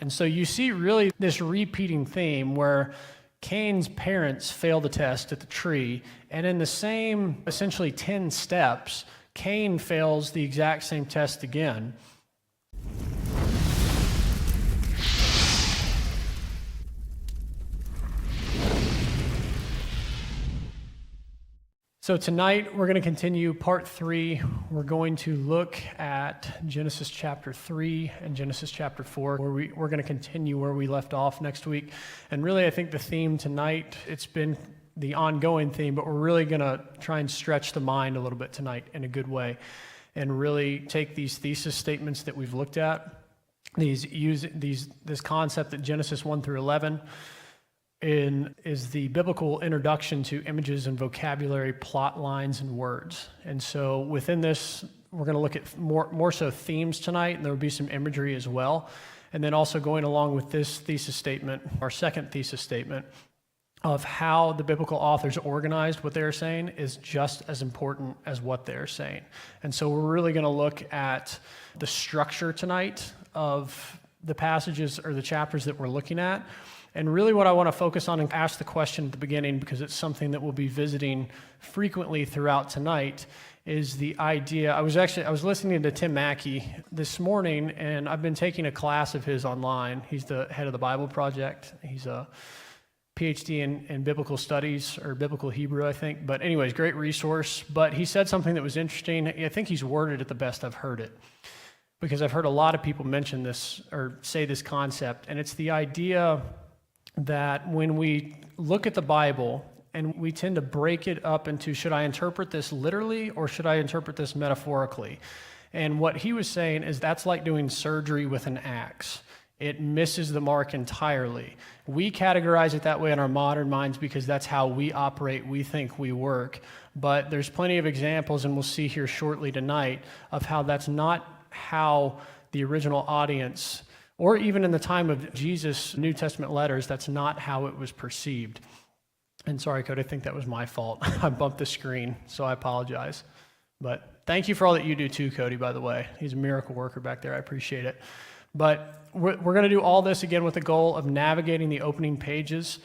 And so you see really this repeating theme where Cain's parents fail the test at the tree, and in the same essentially 10 steps, Cain fails the exact same test again. So tonight we're going to continue part 3. We're going to look at Genesis chapter 3 and Genesis chapter 4, where we're going to continue where we left off next week. And really, I think the theme tonight, it's been the ongoing theme, but we're really going to try and stretch the mind a little bit tonight in a good way, and really take these thesis statements that we've looked at, this concept that Genesis 1 through 11 is the biblical introduction to images and vocabulary, plot lines, and words. And so within this, we're going to look at more so themes tonight, and there will be some imagery as well. And then also going along with this thesis statement, our second thesis statement, of how the biblical authors organized what they're saying is just as important as what they're saying. And so we're really going to look at the structure tonight of the passages or the chapters that we're looking at. And really what I want to focus on and ask the question at the beginning, because it's something that we'll be visiting frequently throughout tonight, is the idea. I was listening to Tim Mackie this morning, and I've been taking a class of his online. He's the head of the Bible Project. He's a PhD in biblical studies, or biblical Hebrew, I think. But anyways, great resource. But he said something that was interesting. I think he's worded it the best I've heard it, because I've heard a lot of people mention this or say this concept, and it's the idea that when we look at the Bible and we tend to break it up into, should I interpret this literally or should I interpret this metaphorically? And what he was saying is that's like doing surgery with an axe. It misses the mark entirely. We categorize it that way in our modern minds because that's how we operate, we think we work. But there's plenty of examples, and we'll see here shortly tonight, of how that's not how the original audience, or even in the time of Jesus' New Testament letters, that's not how it was perceived. And sorry, Cody, I think that was my fault. I bumped the screen, so I apologize. But thank you for all that you do too, Cody, by the way. He's a miracle worker back there. I appreciate it. But we're going to do all this again with the goal of navigating the opening pages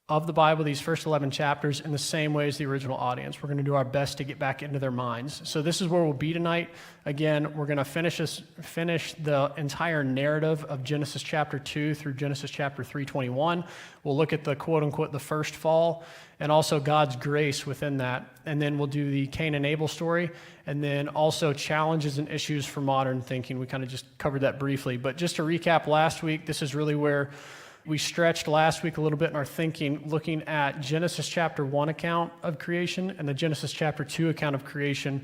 of the Bible, these first 11 chapters, in the same way as the original audience. We're going to do our best to get back into their minds. So this is where we'll be tonight. Again, we're going to finish the entire narrative of Genesis chapter 2 through Genesis chapter 3:21. We'll look at the quote-unquote the first fall, and also God's grace within that. And then we'll do the Cain and Abel story, and then also challenges and issues for modern thinking. We kind of just covered that briefly. But just to recap last week, this is really where we stretched last week a little bit in our thinking, looking at Genesis chapter 1 account of creation and the Genesis chapter 2 account of creation,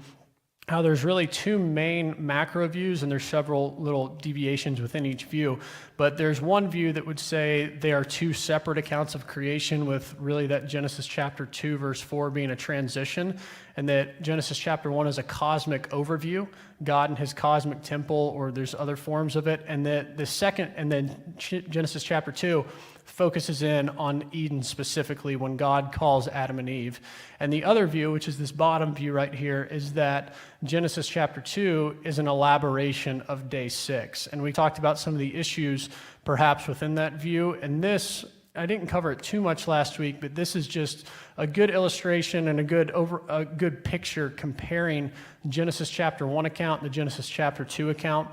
how there's really two main macro views, and there's several little deviations within each view. But there's one view that would say they are two separate accounts of creation, with really that Genesis chapter 2 verse 4 being a transition, and that Genesis chapter 1 is a cosmic overview, God and his cosmic temple, or there's other forms of it. And that the second, and then Genesis chapter 2 focuses in on Eden specifically when God calls Adam and Eve. And the other view, which is this bottom view right here, is that Genesis chapter 2 is an elaboration of day 6. And we talked about some of the issues perhaps within that view. And this, I didn't cover it too much last week, but this is just a good illustration and a good picture comparing Genesis chapter 1 account and the Genesis chapter 2 account.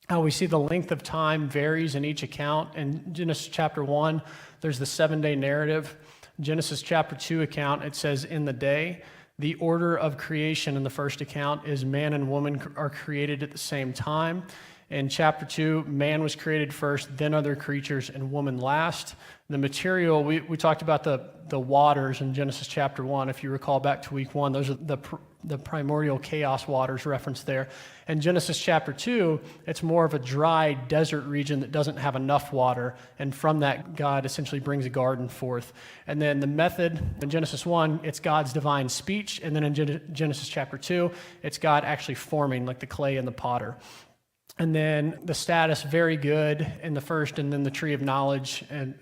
How we see the length of time varies in each account. In Genesis chapter 1, there's the 7-day narrative. Genesis chapter 2 account, it says in the day. The order of creation in the first account is man and woman are created at the same time. In chapter 2, man was created first, then other creatures, and woman last. The material, we talked about the waters in Genesis chapter 1. If you recall back to week 1, those are the primordial chaos waters referenced there. In Genesis chapter 2, it's more of a dry desert region that doesn't have enough water, and from that, God essentially brings a garden forth. And then the method in Genesis 1, it's God's divine speech, and then in Genesis chapter 2, it's God actually forming, like the clay and the potter. And then the status, very good in the first, and then the tree of knowledge and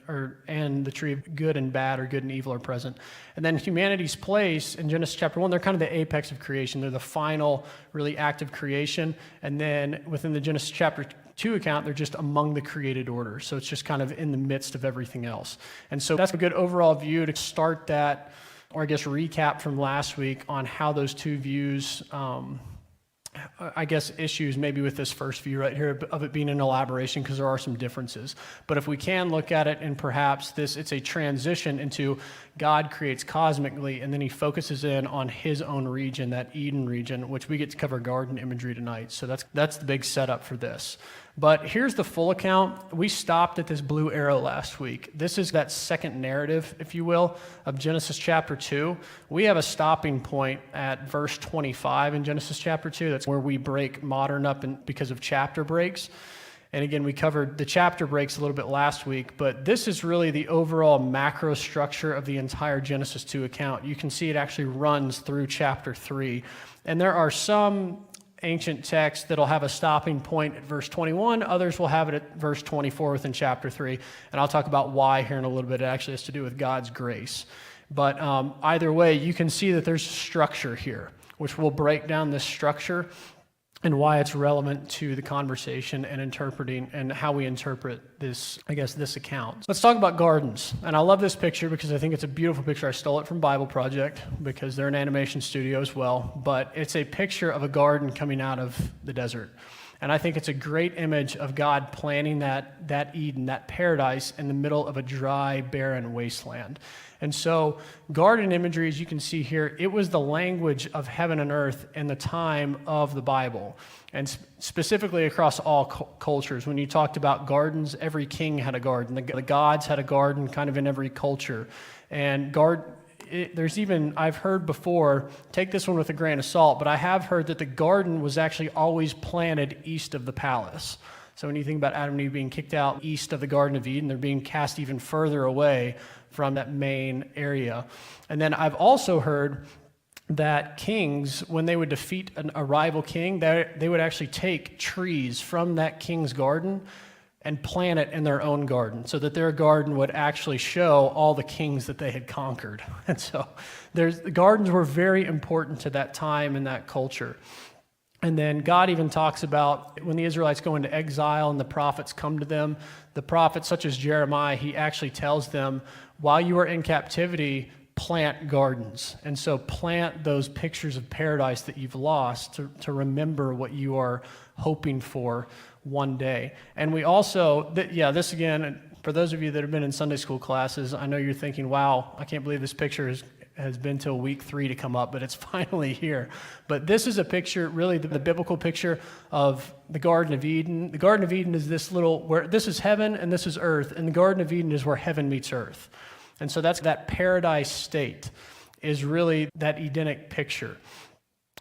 the tree of good and bad, or good and evil, are present. And then humanity's place in Genesis chapter 1, they're kind of the apex of creation. They're the final, really active creation. And then within the Genesis chapter 2 account, they're just among the created order. So it's just kind of in the midst of everything else. And so that's a good overall view to start that, or I guess recap from last week on how those 2 views, issues maybe with this first view right here of it being an elaboration, because there are some differences. But if we can look at it and perhaps it's a transition into God creates cosmically, and then he focuses in on his own region, that Eden region, which we get to cover garden imagery tonight. So that's the big setup for this. But here's the full account. We stopped at this blue arrow last week. This is that second narrative, if you will, of Genesis chapter 2. We have a stopping point at verse 25 in Genesis chapter 2. That's where we break modern up because of chapter breaks. And again, we covered the chapter breaks a little bit last week, but this is really the overall macro structure of the entire Genesis 2 account. You can see it actually runs through chapter 3. And there are some ancient texts that'll have a stopping point at verse 21. Others will have it at verse 24 within chapter 3. And I'll talk about why here in a little bit. It actually has to do with God's grace. But either way, you can see that there's structure here, which will break down this structure and why it's relevant to the conversation and interpreting and how we interpret this, this account. Let's talk about gardens. And I love this picture because I think it's a beautiful picture. I stole it from Bible Project because they're an animation studio as well. But it's a picture of a garden coming out of the desert. And I think it's a great image of God planting that Eden, that paradise in the middle of a dry, barren wasteland. And so garden imagery, as you can see here, it was the language of heaven and earth in the time of the Bible, and specifically across all cultures. When you talked about gardens, every king had a garden. The gods had a garden kind of in every culture. And there's even, I've heard before, take this one with a grain of salt, but I have heard that the garden was actually always planted east of the palace. So when you think about Adam and Eve being kicked out east of the Garden of Eden, they're being cast even further away from that main area. And then I've also heard that kings, when they would defeat a rival king, they would actually take trees from that king's garden and plant it in their own garden, so that their garden would actually show all the kings that they had conquered. And so gardens were very important to that time and that culture. And then God even talks about when the Israelites go into exile and the prophets come to them, the prophets such as Jeremiah, he actually tells them, while you are in captivity, plant gardens. And so plant those pictures of paradise that you've lost to remember what you are hoping for one day. And we also, this again, for those of you that have been in Sunday school classes, I know you're thinking, wow, I can't believe this picture has been till week 3 to come up, but it's finally here. But this is a picture, really the biblical picture of the Garden of Eden. The Garden of Eden is where this is heaven and this is earth, and the Garden of Eden is where heaven meets earth. And so that's that paradise state is really that Edenic picture.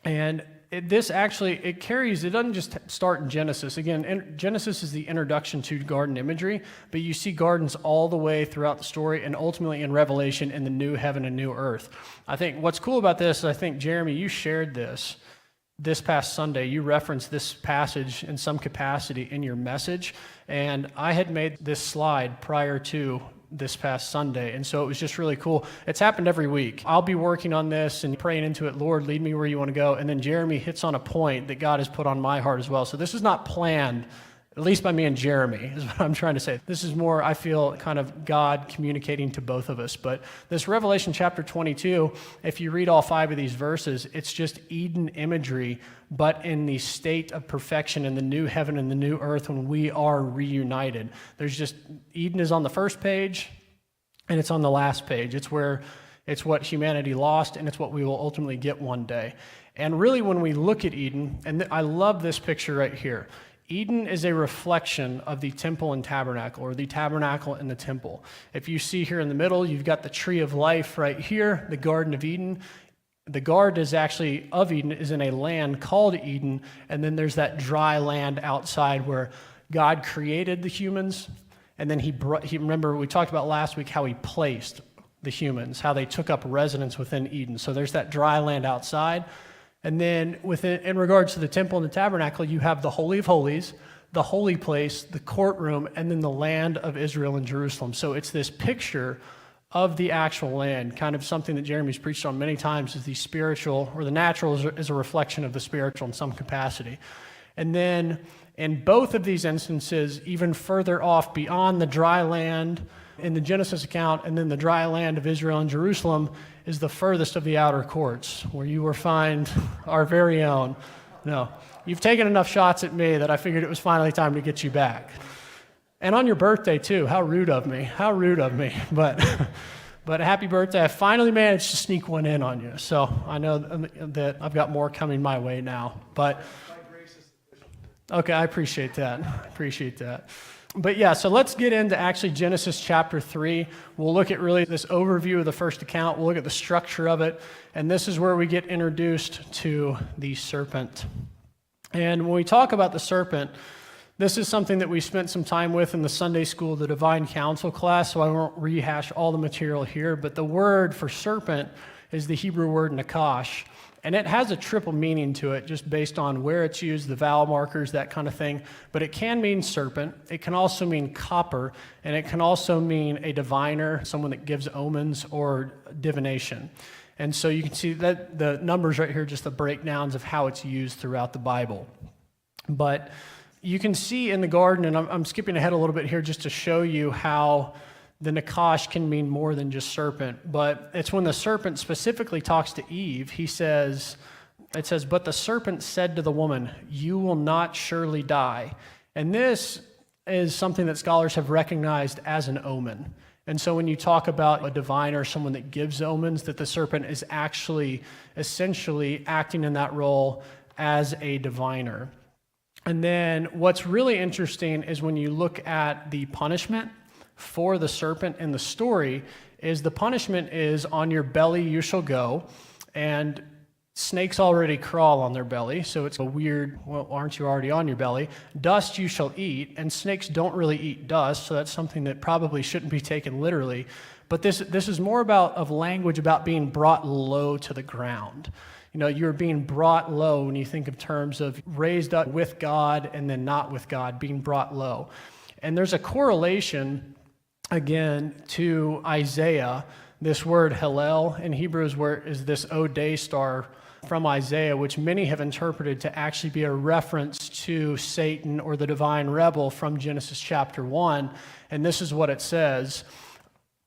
And it doesn't just start in Genesis. Again, Genesis is the introduction to garden imagery, but you see gardens all the way throughout the story and ultimately in Revelation in the new heaven and new earth. I think what's cool about this, Jeremy, you shared this past Sunday. You referenced this passage in some capacity in your message, and I had made this slide prior to this past Sunday, and so it was just really cool. It's happened every week. I'll be working on this and praying into it, Lord, lead me where you want to go, and then Jeremy hits on a point that God has put on my heart as well. So this is not planned, at least by me and Jeremy, is what I'm trying to say. This is more, I feel, kind of God communicating to both of us. But this Revelation chapter 22, if you read all 5 of these verses, it's just Eden imagery, but in the state of perfection in the new heaven and the new earth when we are reunited. Eden is on the first page, and it's on the last page. It's what humanity lost, and it's what we will ultimately get one day. And really, when we look at Eden, and I love this picture right here, Eden is a reflection of the temple and tabernacle, or the tabernacle and the temple. If you see here in the middle, you've got the tree of life right here, the Garden of Eden. The garden of Eden is in a land called Eden, and then there's that dry land outside where God created the humans, and then remember we talked about last week how he placed the humans, how they took up residence within Eden. So there's that dry land outside. And then in regards to the temple and the tabernacle, you have the Holy of Holies, the holy place, the courtroom, and then the land of Israel and Jerusalem. So it's this picture of the actual land, kind of something that Jeremy's preached on many times, is the spiritual, or the natural is a reflection of the spiritual in some capacity. And then in both of these instances, even further off beyond the dry land in the Genesis account, and then the dry land of Israel and Jerusalem is the furthest of the outer courts, where you will find our very own. No, you've taken enough shots at me that I figured it was finally time to get you back. And on your birthday, too. How rude of me. How rude of me. But happy birthday. I finally managed to sneak one in on you. So I know that I've got more coming my way now. But okay, I appreciate that. But yeah, so let's get into actually Genesis chapter 3. We'll look at really this overview of the first account. We'll look at the structure of it. And this is where we get introduced to the serpent. And when we talk about the serpent, this is something that we spent some time with in the Sunday school, the Divine Counsel class, so I won't rehash all the material here. But the word for serpent is the Hebrew word nakash. And it has a triple meaning to it, just based on where it's used, the vowel markers, that kind of thing. But it can mean serpent. It can also mean copper. And it can also mean a diviner, someone that gives omens or divination. And so you can see that the numbers right here, just the breakdowns of how it's used throughout the Bible. But you can see in the garden, and I'm skipping ahead a little bit here just to show you how the nakash can mean more than just serpent, but it's when the serpent specifically talks to Eve, it says, but the serpent said to the woman, you will not surely die. And this is something that scholars have recognized as an omen. And so when you talk about a diviner, someone that gives omens, that the serpent is actually essentially acting in that role as a diviner. And then what's really interesting is when you look at the punishment for the serpent in the story, is the punishment is on your belly you shall go, and snakes already crawl on their belly, so it's a weird, well, aren't you already on your belly? Dust you shall eat, and snakes don't really eat dust, so that's something that probably shouldn't be taken literally. But this is more of language about being brought low to the ground. You know, you're being brought low when you think of terms of raised up with God and then not with God, being brought low. And there's a correlation again to Isaiah. This word Hillel in Hebrew is this O-day star from Isaiah, which many have interpreted to actually be a reference to Satan or the divine rebel from Genesis chapter 1. And this is what it says: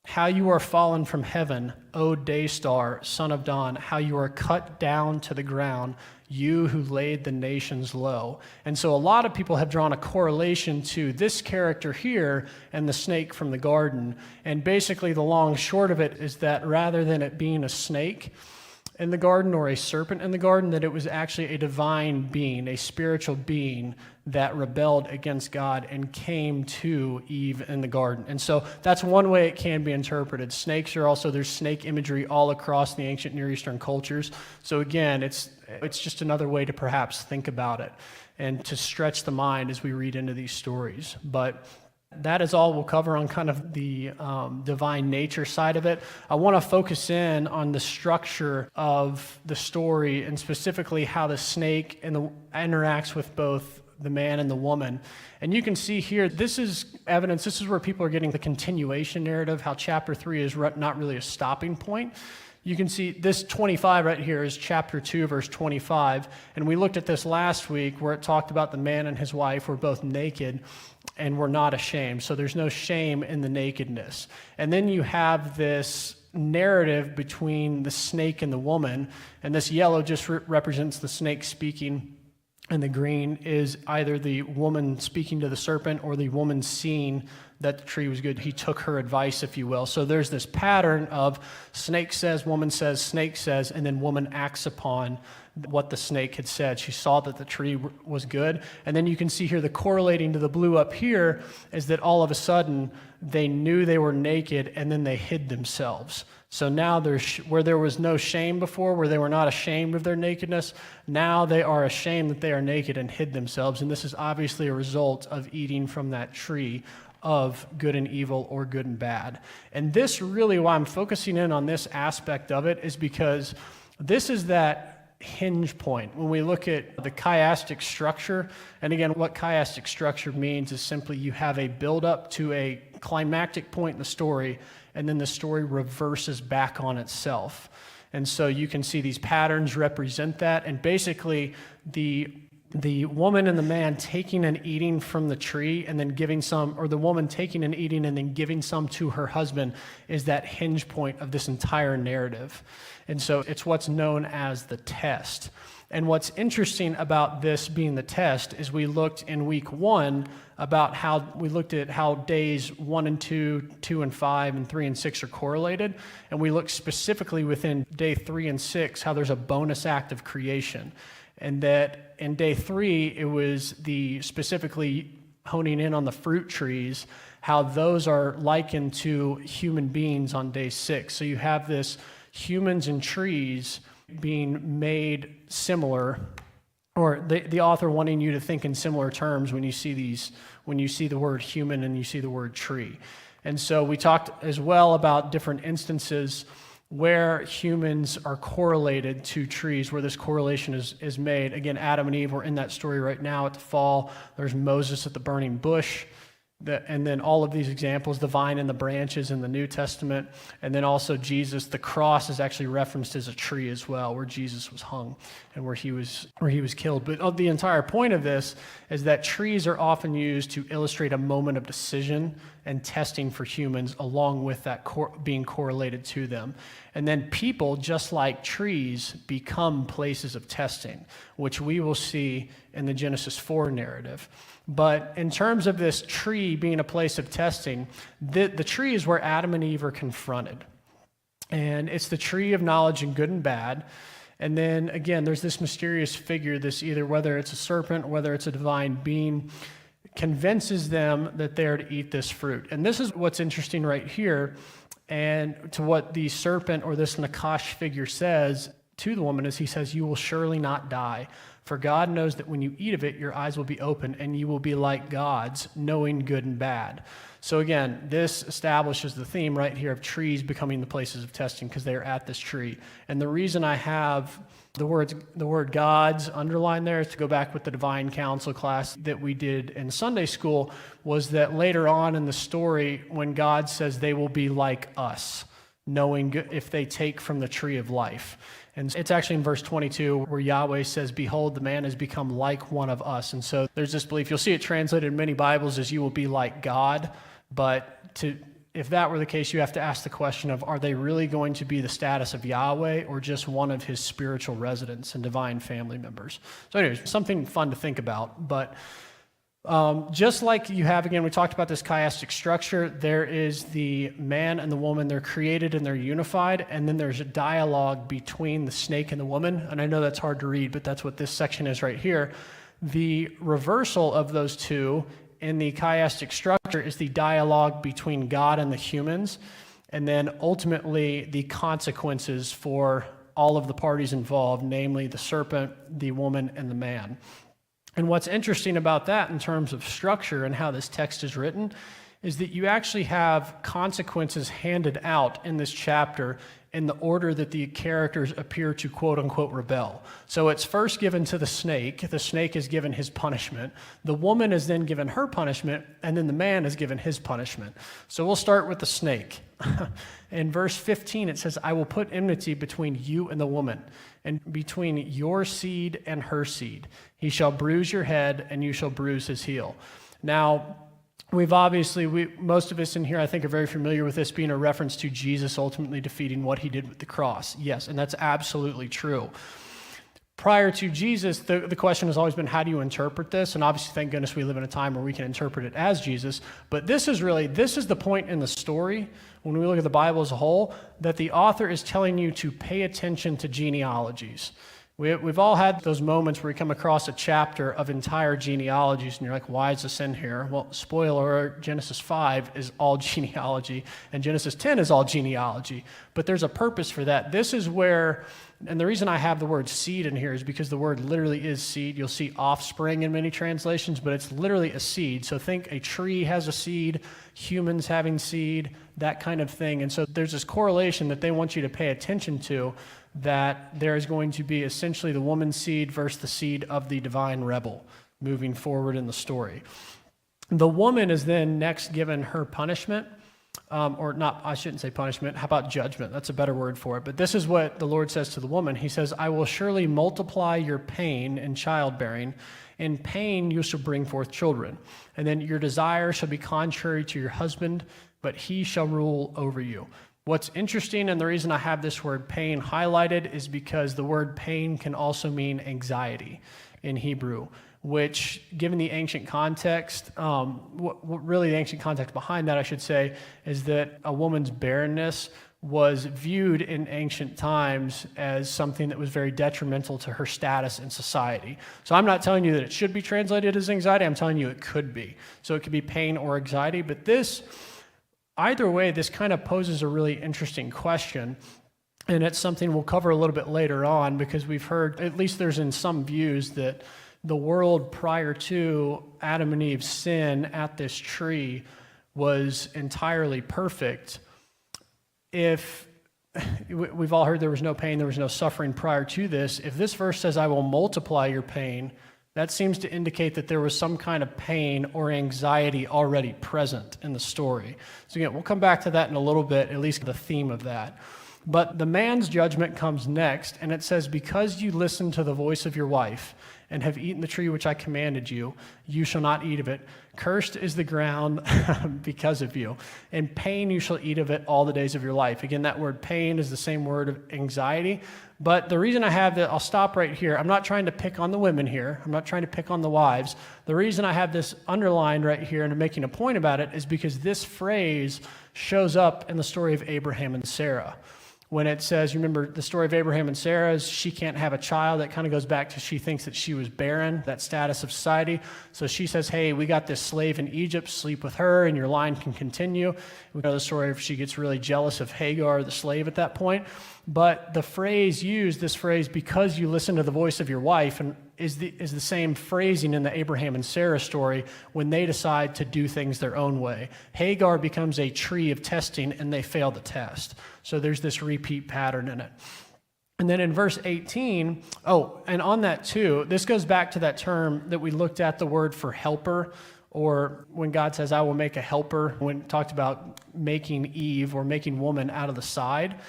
how you are fallen from heaven, O day star, son of dawn, how you are cut down to the ground, you who laid the nations low. And so a lot of people have drawn a correlation to this character here and the snake from the garden. And basically the long short of it is that rather than it being a snake in the garden or a serpent in the garden, that it was actually a divine being, a spiritual being that rebelled against God and came to Eve in the garden. And so that's one way it can be interpreted. Snakes are also, there's snake imagery all across the ancient Near Eastern cultures. So again, it's just another way to perhaps think about it and to stretch the mind as we read into these stories. But that is all we'll cover on kind of the divine nature side of it. I want to focus in on the structure of the story and specifically how the snake interacts with both the man and the woman. And you can see here, this is evidence, this is where people are getting the continuation narrative, how chapter 3 is not really a stopping point. You can see this 25 right here is chapter 2, verse 25. And we looked at this last week where it talked about the man and his wife were both naked and were not ashamed. So there's no shame in the nakedness. And then you have this narrative between the snake and the woman. And this yellow just represents the snake speaking. And the green is either the woman speaking to the serpent or the woman seeing that the tree was good. He took her advice, if you will. So there's this pattern of snake says, snake says, and then woman acts upon what the snake had said. She saw that the tree was good. And then you can see here the correlating to the blue up here is that all of a sudden they knew they were naked and then they hid themselves. So now where there was no shame before, where they were not ashamed of their nakedness, now they are ashamed that they are naked and hid themselves. And this is obviously a result of eating from that tree of good and evil or good and bad. And this really, why I'm focusing in on this aspect of it, is because this is that hinge point when we look at the chiastic structure. And again, what chiastic structure means is simply you have a build-up to a climactic point in the story, and then the story reverses back on itself. And so you can see these patterns represent that, and basically the the woman and the man taking and eating from the tree and then giving some, or the woman taking and eating and then giving some to her husband, is that hinge point of this entire narrative. And so it's what's known as the test. And what's interesting about this being the test is we looked in week 1 about how we looked at how days 1 and 2, 2 and 5, and 3 and 6 are correlated. And we looked specifically within day 3 and 6 how there's a bonus act of creation. And that in day 3, it was the specifically honing in on the fruit trees, how those are likened to human beings on day 6. So you have this humans and trees being made similar, or the author wanting you to think in similar terms when you see the word human and you see the word tree. And so we talked as well about different instances where humans are correlated to trees, where this correlation is made. Again, Adam and Eve, we're in that story right now at the fall. There's Moses at the burning bush. And then all of these examples, the vine and the branches in the New Testament, and then also Jesus. The cross is actually referenced as a tree as well, where Jesus was hung and where he was killed. But the entire point of this is that trees are often used to illustrate a moment of decision and testing for humans, along with that being correlated to them. And then people, just like trees, become places of testing, which we will see in the Genesis 4 narrative. But in terms of this tree being a place of testing, the tree is where Adam and Eve are confronted. And it's the tree of knowledge and good and bad. And then, again, there's this mysterious figure, whether it's a serpent, whether it's a divine being, convinces them that they're to eat this fruit. And this is what's interesting right here, and to what the serpent or this Nakash figure says to the woman, is he says, "You will surely not die. For God knows that when you eat of it, your eyes will be open, and you will be like gods, knowing good and bad." So again, this establishes the theme right here of trees becoming the places of testing, because they are at this tree. And the reason I have the word gods underlined there is to go back with the divine counsel class that we did in Sunday school, was that later on in the story, when God says they will be like us, knowing if they take from the tree of life. And it's actually in verse 22 where Yahweh says, "Behold, the man has become like one of us." And so there's this belief. You'll see it translated in many Bibles as "you will be like God." But if that were the case, you have to ask the question of, are they really going to be the status of Yahweh or just one of his spiritual residents and divine family members? So anyways, something fun to think about. But just like you have, again, we talked about this chiastic structure, there is the man and the woman, they're created and they're unified, and then there's a dialogue between the snake and the woman, and I know that's hard to read, but that's what this section is right here. The reversal of those two in the chiastic structure is the dialogue between God and the humans, and then ultimately the consequences for all of the parties involved, namely the serpent, the woman, and the man. And what's interesting about that in terms of structure and how this text is written is that you actually have consequences handed out in this chapter in the order that the characters appear to quote-unquote rebel. So it's first given to the snake is given his punishment, the woman is then given her punishment, and then the man is given his punishment. So we'll start with the snake. In verse 15 it says, "I will put enmity between you and the woman, and between your seed and her seed. He shall bruise your head, and you shall bruise his heel." Now, most of us in here, I think, are very familiar with this being a reference to Jesus ultimately defeating what he did with the cross. Yes, and that's absolutely true. Prior to Jesus, the question has always been, how do you interpret this? And obviously, thank goodness we live in a time where we can interpret it as Jesus. But this is the point in the story, when we look at the Bible as a whole, that the author is telling you to pay attention to genealogies. We've all had those moments where we come across a chapter of entire genealogies, and you're like, why is this in here? Well, spoiler alert, Genesis 5 is all genealogy, and Genesis 10 is all genealogy. But there's a purpose for that. This is where, and the reason I have the word seed in here is because the word literally is seed. You'll see offspring in many translations, but it's literally a seed. So think a tree has a seed, humans having seed, that kind of thing. And so there's this correlation that they want you to pay attention to, that there is going to be essentially the woman's seed versus the seed of the divine rebel moving forward in the story. The woman is then next given her punishment, or not, I shouldn't say punishment. How about judgment? That's a better word for it. But this is what the Lord says to the woman. He says, I will surely multiply your pain in childbearing. In pain you shall bring forth children. And then your desire shall be contrary to your husband, but he shall rule over you. What's interesting, and the reason I have this word pain highlighted, is because the word pain can also mean anxiety in Hebrew, which, given the ancient context, what really the ancient context behind that, I should say, is that a woman's barrenness was viewed in ancient times as something that was very detrimental to her status in society. So I'm not telling you that it should be translated as anxiety. I'm telling you it could be. So it could be pain or anxiety, but either way, this kind of poses a really interesting question, and it's something we'll cover a little bit later on, because we've heard, at least there's in some views, that the world prior to Adam and Eve's sin at this tree was entirely perfect. If we've all heard there was no pain, there was no suffering prior to this, if this verse says, I will multiply your pain, that seems to indicate that there was some kind of pain or anxiety already present in the story. So again, we'll come back to that in a little bit, at least the theme of that. But the man's judgment comes next, and it says, because you listened to the voice of your wife and have eaten the tree which I commanded you, you shall not eat of it. Cursed is the ground because of you. In pain you shall eat of it all the days of your life. Again, that word pain is the same word of anxiety. But the reason I have that, I'll stop right here. I'm not trying to pick on the women here. I'm not trying to pick on the wives. The reason I have this underlined right here and I'm making a point about it is because this phrase shows up in the story of Abraham and Sarah. When it says, you remember the story of Abraham and Sarah, she can't have a child. That kind of goes back to she thinks that she was barren, that status of society. So she says, hey, we got this slave in Egypt, sleep with her and your line can continue. We know the story of she gets really jealous of Hagar, the slave at that point. But the phrase used, this phrase, because you listen to the voice of your wife, and is the same phrasing in the Abraham and Sarah story when they decide to do things their own way. Hagar becomes a tree of testing and they fail the test. So there's this repeat pattern in it. And then in verse 18, and on that too, this goes back to that term that we looked at, the word for helper, or when God says, I will make a helper, when it talked about making Eve or making woman out of the side.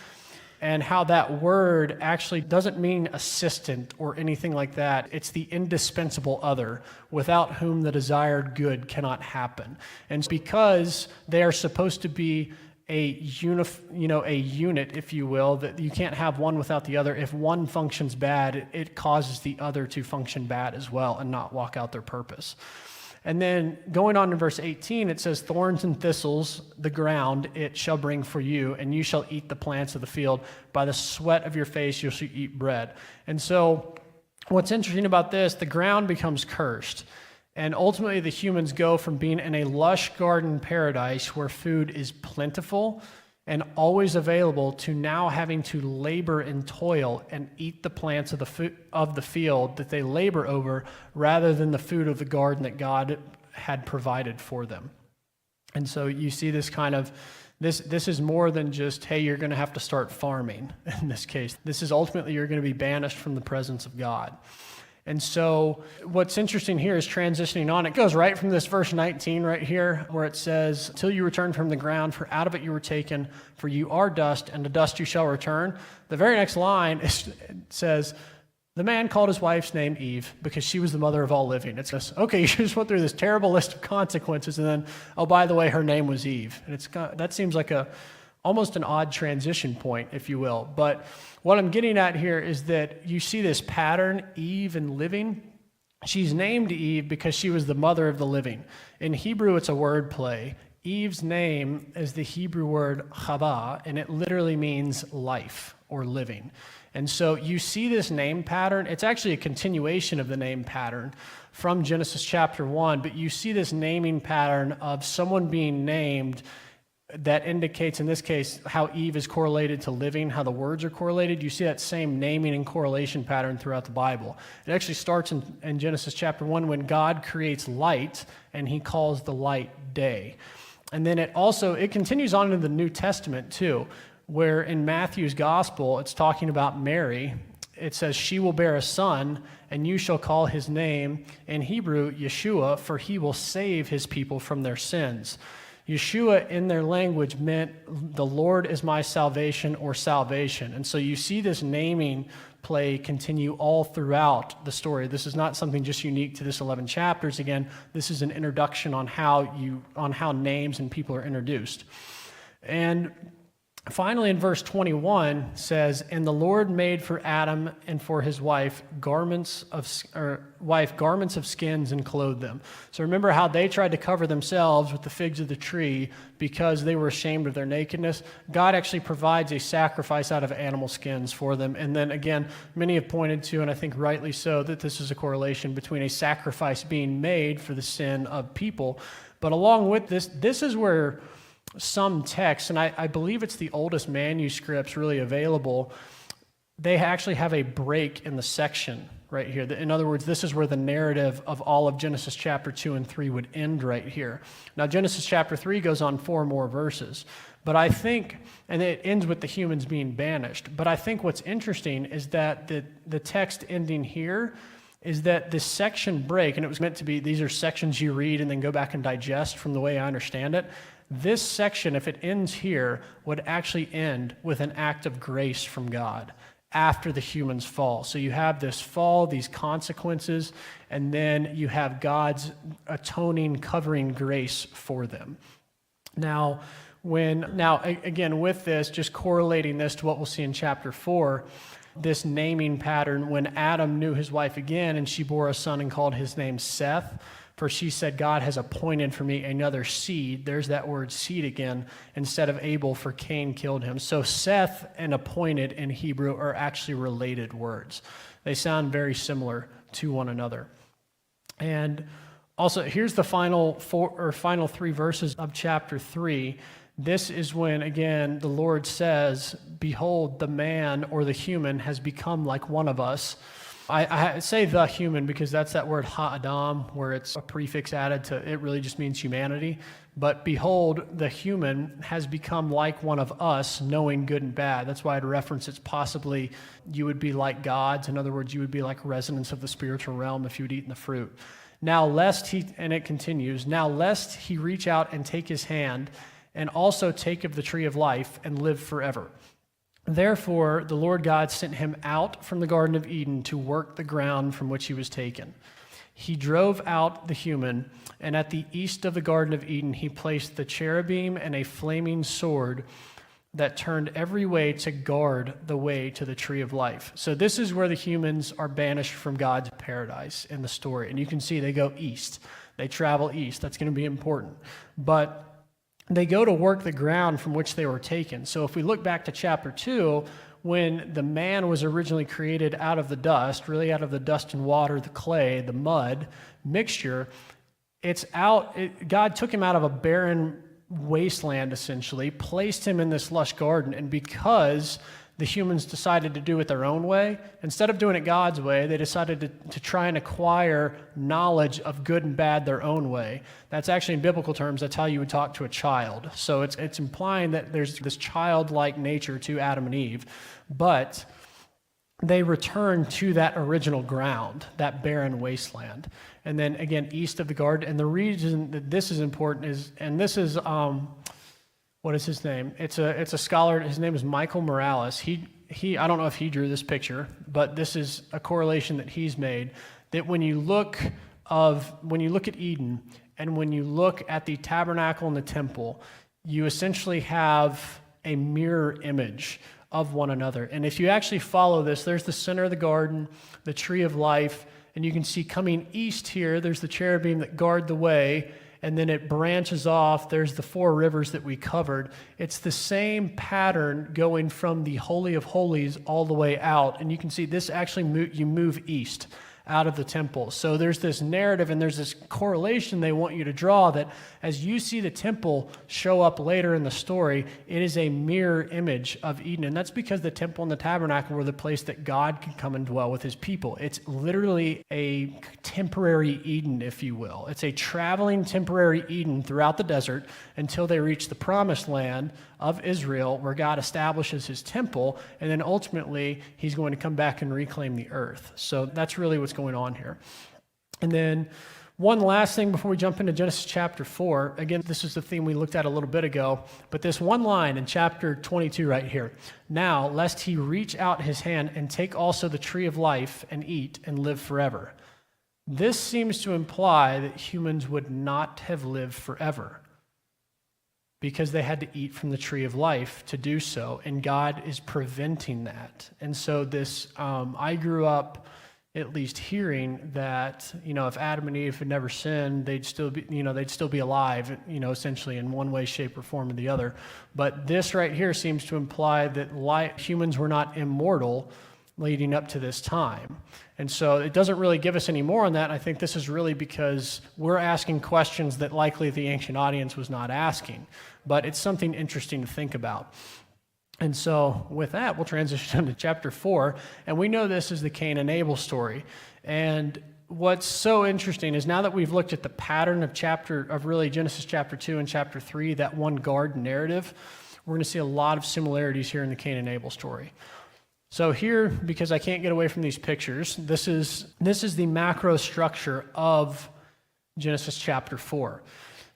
And how that word actually doesn't mean assistant or anything like that. It's the indispensable other, without whom the desired good cannot happen. And because they are supposed to be a unit, if you will, that you can't have one without the other. If one functions bad, it causes the other to function bad as well and not walk out their purpose. And then going on to verse 18, it says, thorns and thistles, the ground, it shall bring for you, and you shall eat the plants of the field. By the sweat of your face, you shall eat bread. And so what's interesting about this, the ground becomes cursed. And ultimately, the humans go from being in a lush garden paradise where food is plentiful and always available to now having to labor and toil and eat the plants of the field that they labor over, rather than the food of the garden that God had provided for them. And so you see this kind of, this is more than just, hey, you're going to have to start farming in this case. This is ultimately you're going to be banished from the presence of God. And so what's interesting here is transitioning on. It goes right from this verse 19 right here, where it says, till you return from the ground, for out of it you were taken, for you are dust, and to dust you shall return. The very next line says, the man called his wife's name Eve, because she was the mother of all living. It's just, okay, you just went through this terrible list of consequences, and then, oh, by the way, her name was Eve. And that seems like almost an odd transition point, if you will. But what I'm getting at here is that you see this pattern, Eve and living. She's named Eve because she was the mother of the living. In Hebrew, it's a word play. Eve's name is the Hebrew word chava, and it literally means life or living. And so you see this name pattern. It's actually a continuation of the name pattern from Genesis chapter 1, but you see this naming pattern of someone being named that indicates, in this case, how Eve is correlated to living, how the words are correlated. You see that same naming and correlation pattern throughout the Bible. It actually starts in Genesis chapter 1 when God creates light, and he calls the light day. And then it continues on into the New Testament too, where in Matthew's gospel, it's talking about Mary. It says, she will bear a son, and you shall call his name, in Hebrew, Yeshua, for he will save his people from their sins. Yeshua in their language meant the Lord is my salvation or salvation. And so you see this naming play continue all throughout the story. This is not something just unique to this 11 chapters. Again, this is an introduction on how names and people are introduced. And finally, in verse 21 says, "And the Lord made for Adam and for his wife garments of skins and clothed them." So remember how they tried to cover themselves with the figs of the tree because they were ashamed of their nakedness. God actually provides a sacrifice out of animal skins for them. And then again, many have pointed to, and I think rightly so, that this is a correlation between a sacrifice being made for the sin of people. But along with this is where some texts, and I believe it's the oldest manuscripts really available, they actually have a break in the section right here. In other words, this is where the narrative of all of Genesis chapter 2 and 3 would end right here. Now, Genesis chapter 3 goes on 4 more verses, but I think, and it ends with the humans being banished, but I think what's interesting is that the text ending here is that this section break, and it was meant to be, these are sections you read and then go back and digest from the way I understand it. This section, if it ends here, would actually end with an act of grace from God after the humans fall. So you have this fall, these consequences, and then you have God's atoning, covering grace for them. Now, again, with this, just correlating this to what we'll see in chapter 4, this naming pattern, when Adam knew his wife again, and she bore a son and called his name Seth, for she said, God has appointed for me another seed. There's that word seed again, instead of Abel, for Cain killed him. So Seth and appointed in Hebrew are actually related words. They sound very similar to one another. And also, here's the final 3 verses of chapter 3. This is when, again, the Lord says, "Behold, the man," or the human, "has become like one of us." I say the human because that's that word ha-adam, where it's a prefix added to, it really just means humanity. But behold, the human has become like one of us, knowing good and bad. That's why I'd reference it's possibly you would be like gods. In other words, you would be like residents of the spiritual realm if you had eaten the fruit. Now lest he, and it continues, "Now lest he reach out and take his hand and also take of the tree of life and live forever. Therefore, the Lord God sent him out from the Garden of Eden to work the ground from which he was taken. He drove out the human, and at the east of the Garden of Eden, he placed the cherubim and a flaming sword that turned every way to guard the way to the tree of life." So this is where the humans are banished from God's paradise in the story. And you can see they go east. They travel east. That's going to be important. But they go to work the ground from which they were taken. So if we look back to chapter 2, when the man was originally created out of the dust, really out of the dust and water, the clay, the mud mixture, God took him out of a barren wasteland, essentially, placed him in this lush garden, and because the humans decided to do it their own way, instead of doing it God's way, they decided to try and acquire knowledge of good and bad their own way. That's actually, in biblical terms, that's how you would talk to a child. So it's implying that there's this childlike nature to Adam and Eve, but they return to that original ground, that barren wasteland. And then again, east of the garden. And the reason that this is important is, and this is, what is his name? It's a scholar. His name is Michael Morales. He I don't know if he drew this picture, but this is a correlation that he's made, that when you look at Eden and when you look at the tabernacle and the temple, you essentially have a mirror image of one another. And if you actually follow this, there's the center of the garden, the tree of life, and you can see coming east here, there's the cherubim that guard the way, and then it branches off. There's the 4 rivers that we covered. It's the same pattern going from the Holy of Holies all the way out. And you can see this actually, you move east out of the temple. So there's this narrative and there's this correlation they want you to draw that as you see the temple show up later in the story, it is a mirror image of Eden. And that's because the temple and the tabernacle were the place that God could come and dwell with his people. It's literally a temporary Eden, if you will. It's a traveling temporary Eden throughout the desert until they reach the promised land of Israel, where God establishes his temple, and then ultimately he's going to come back and reclaim the earth. So that's really what's going on here. And then One last thing before we jump into Genesis chapter 4. Again, this is the theme we looked at a little bit ago, but this one line in chapter 22 right here. Now, lest he reach out his hand and take also the tree of life and eat and live forever. This seems to imply that humans would not have lived forever because they had to eat from the tree of life to do so, and God is preventing that. And so this, I grew up at least hearing that, if Adam and Eve had never sinned, they'd still be alive, essentially in one way, shape, or form or the other. But this right here seems to imply that humans were not immortal leading up to this time. And so it doesn't really give us any more on that. I think this is really because we're asking questions that likely the ancient audience was not asking. But it's something interesting to think about. And so with that, we'll transition to chapter 4. And we know this is the Cain and Abel story. And what's so interesting is now that we've looked at the pattern of Genesis chapter 2 and chapter 3, that one garden narrative, we're going to see a lot of similarities here in the Cain and Abel story. So here, because I can't get away from these pictures, this is the macro structure of Genesis chapter 4.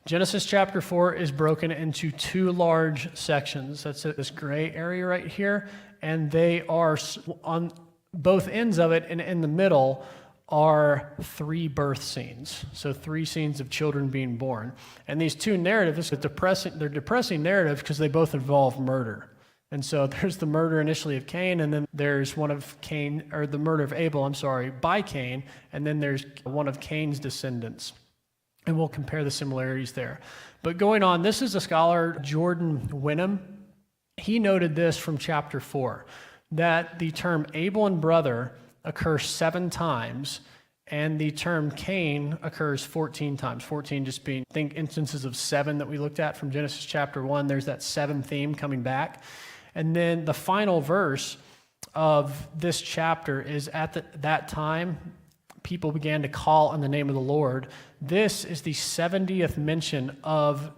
Genesis chapter 4 is broken into two large sections. That's this gray area right here, and they are on both ends of it, and in the middle are three birth scenes. So three scenes of children being born. And these two narratives, they're depressing narratives because they both involve murder. And so there's the murder initially of Cain, and then there's the murder of Abel, by Cain, and then there's one of Cain's descendants. And we'll compare the similarities there. But going on, this is a scholar, Jordan Wenham. He noted this from chapter 4, that the term Abel and brother occurs 7 times, and the term Cain occurs 14 times. 14 just being, think instances of 7 that we looked at from Genesis chapter 1. There's that 7 theme coming back. And then the final verse of this chapter is at that time, people began to call on the name of the Lord. This is the 70th mention of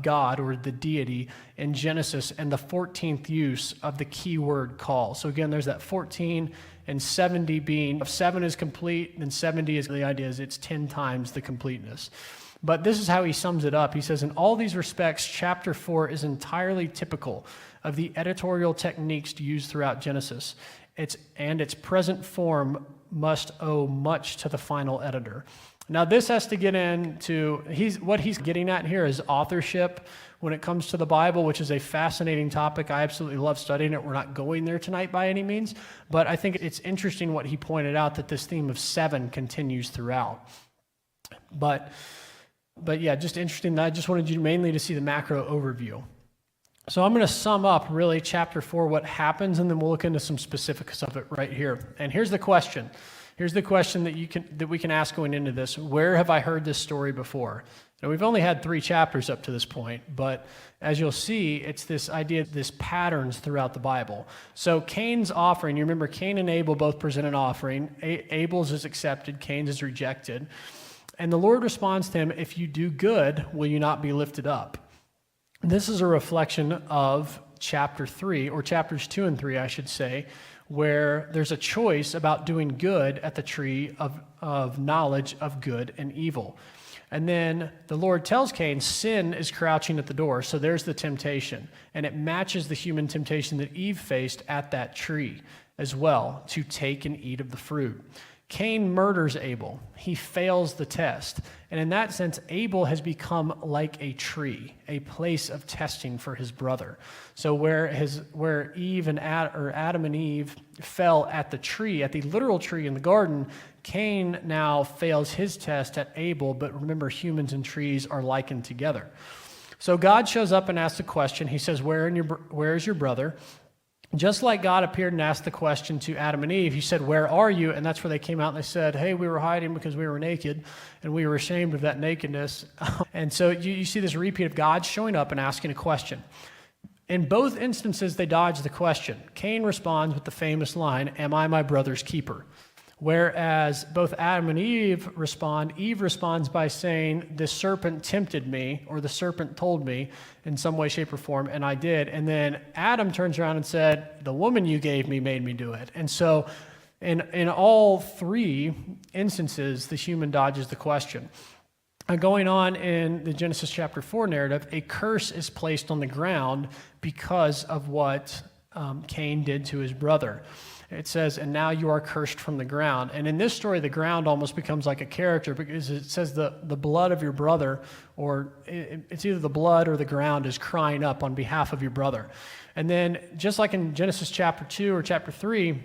God or the deity in Genesis, and the 14th use of the key word call. So again, there's that 14 and 70 being, if 7 is complete, then 70 is the idea is it's 10 times the completeness. But this is how he sums it up. He says, in all these respects, chapter 4 is entirely typical of the editorial techniques used throughout Genesis. Its present form must owe much to the final editor. Now, this has to get into, what he's getting at here is authorship when it comes to the Bible, which is a fascinating topic. I absolutely love studying it. We're not going there tonight by any means, but I think it's interesting what he pointed out, that this theme of 7 continues throughout. But yeah, just interesting. I just wanted you mainly to see the macro overview. So I'm going to sum up really chapter 4, what happens, and then we'll look into some specifics of it right here. And here's the question. Here's the question that we can ask going into this. Where have I heard this story before? Now, we've only had 3 chapters up to this point, but as you'll see, it's this idea, this patterns throughout the Bible. So Cain's offering, you remember Cain and Abel both present an offering. Abel's is accepted, Cain's is rejected. And the Lord responds to him, if you do good, will you not be lifted up? This is a reflection of chapter 3, or chapters 2 and 3, I should say, where there's a choice about doing good at the tree of knowledge of good and evil. And then the Lord tells Cain, sin is crouching at the door. So there's the temptation. And it matches the human temptation that Eve faced at that tree as well, to take and eat of the fruit. Cain murders Abel. He fails the test. And in that sense, Abel has become like a tree, a place of testing for his brother. So where Adam and Eve fell at the tree, at the literal tree in the garden, Cain now fails his test at Abel, but remember, humans and trees are likened together. So God shows up and asks a question. He says, where is your brother? Just like God appeared and asked the question to Adam and Eve, he said, where are you? And that's where they came out and they said, hey, we were hiding because we were naked and we were ashamed of that nakedness. And so you see this repeat of God showing up and asking a question. In both instances, they dodge the question. Cain responds with the famous line, am I my brother's keeper? Whereas both Adam and Eve responds by saying, the serpent tempted me, or the serpent told me in some way, shape, or form, and I did. And then Adam turns around and said, the woman you gave me made me do it. And so In all three instances, the human dodges the question. Going on in the Genesis chapter 4 narrative, a curse is placed on the ground because of what Cain did to his brother. It says, and now you are cursed from the ground. And in this story, the ground almost becomes like a character because it says the blood of your brother, or it's either the blood or the ground is crying up on behalf of your brother. And then just like in Genesis chapter 2 or chapter 3,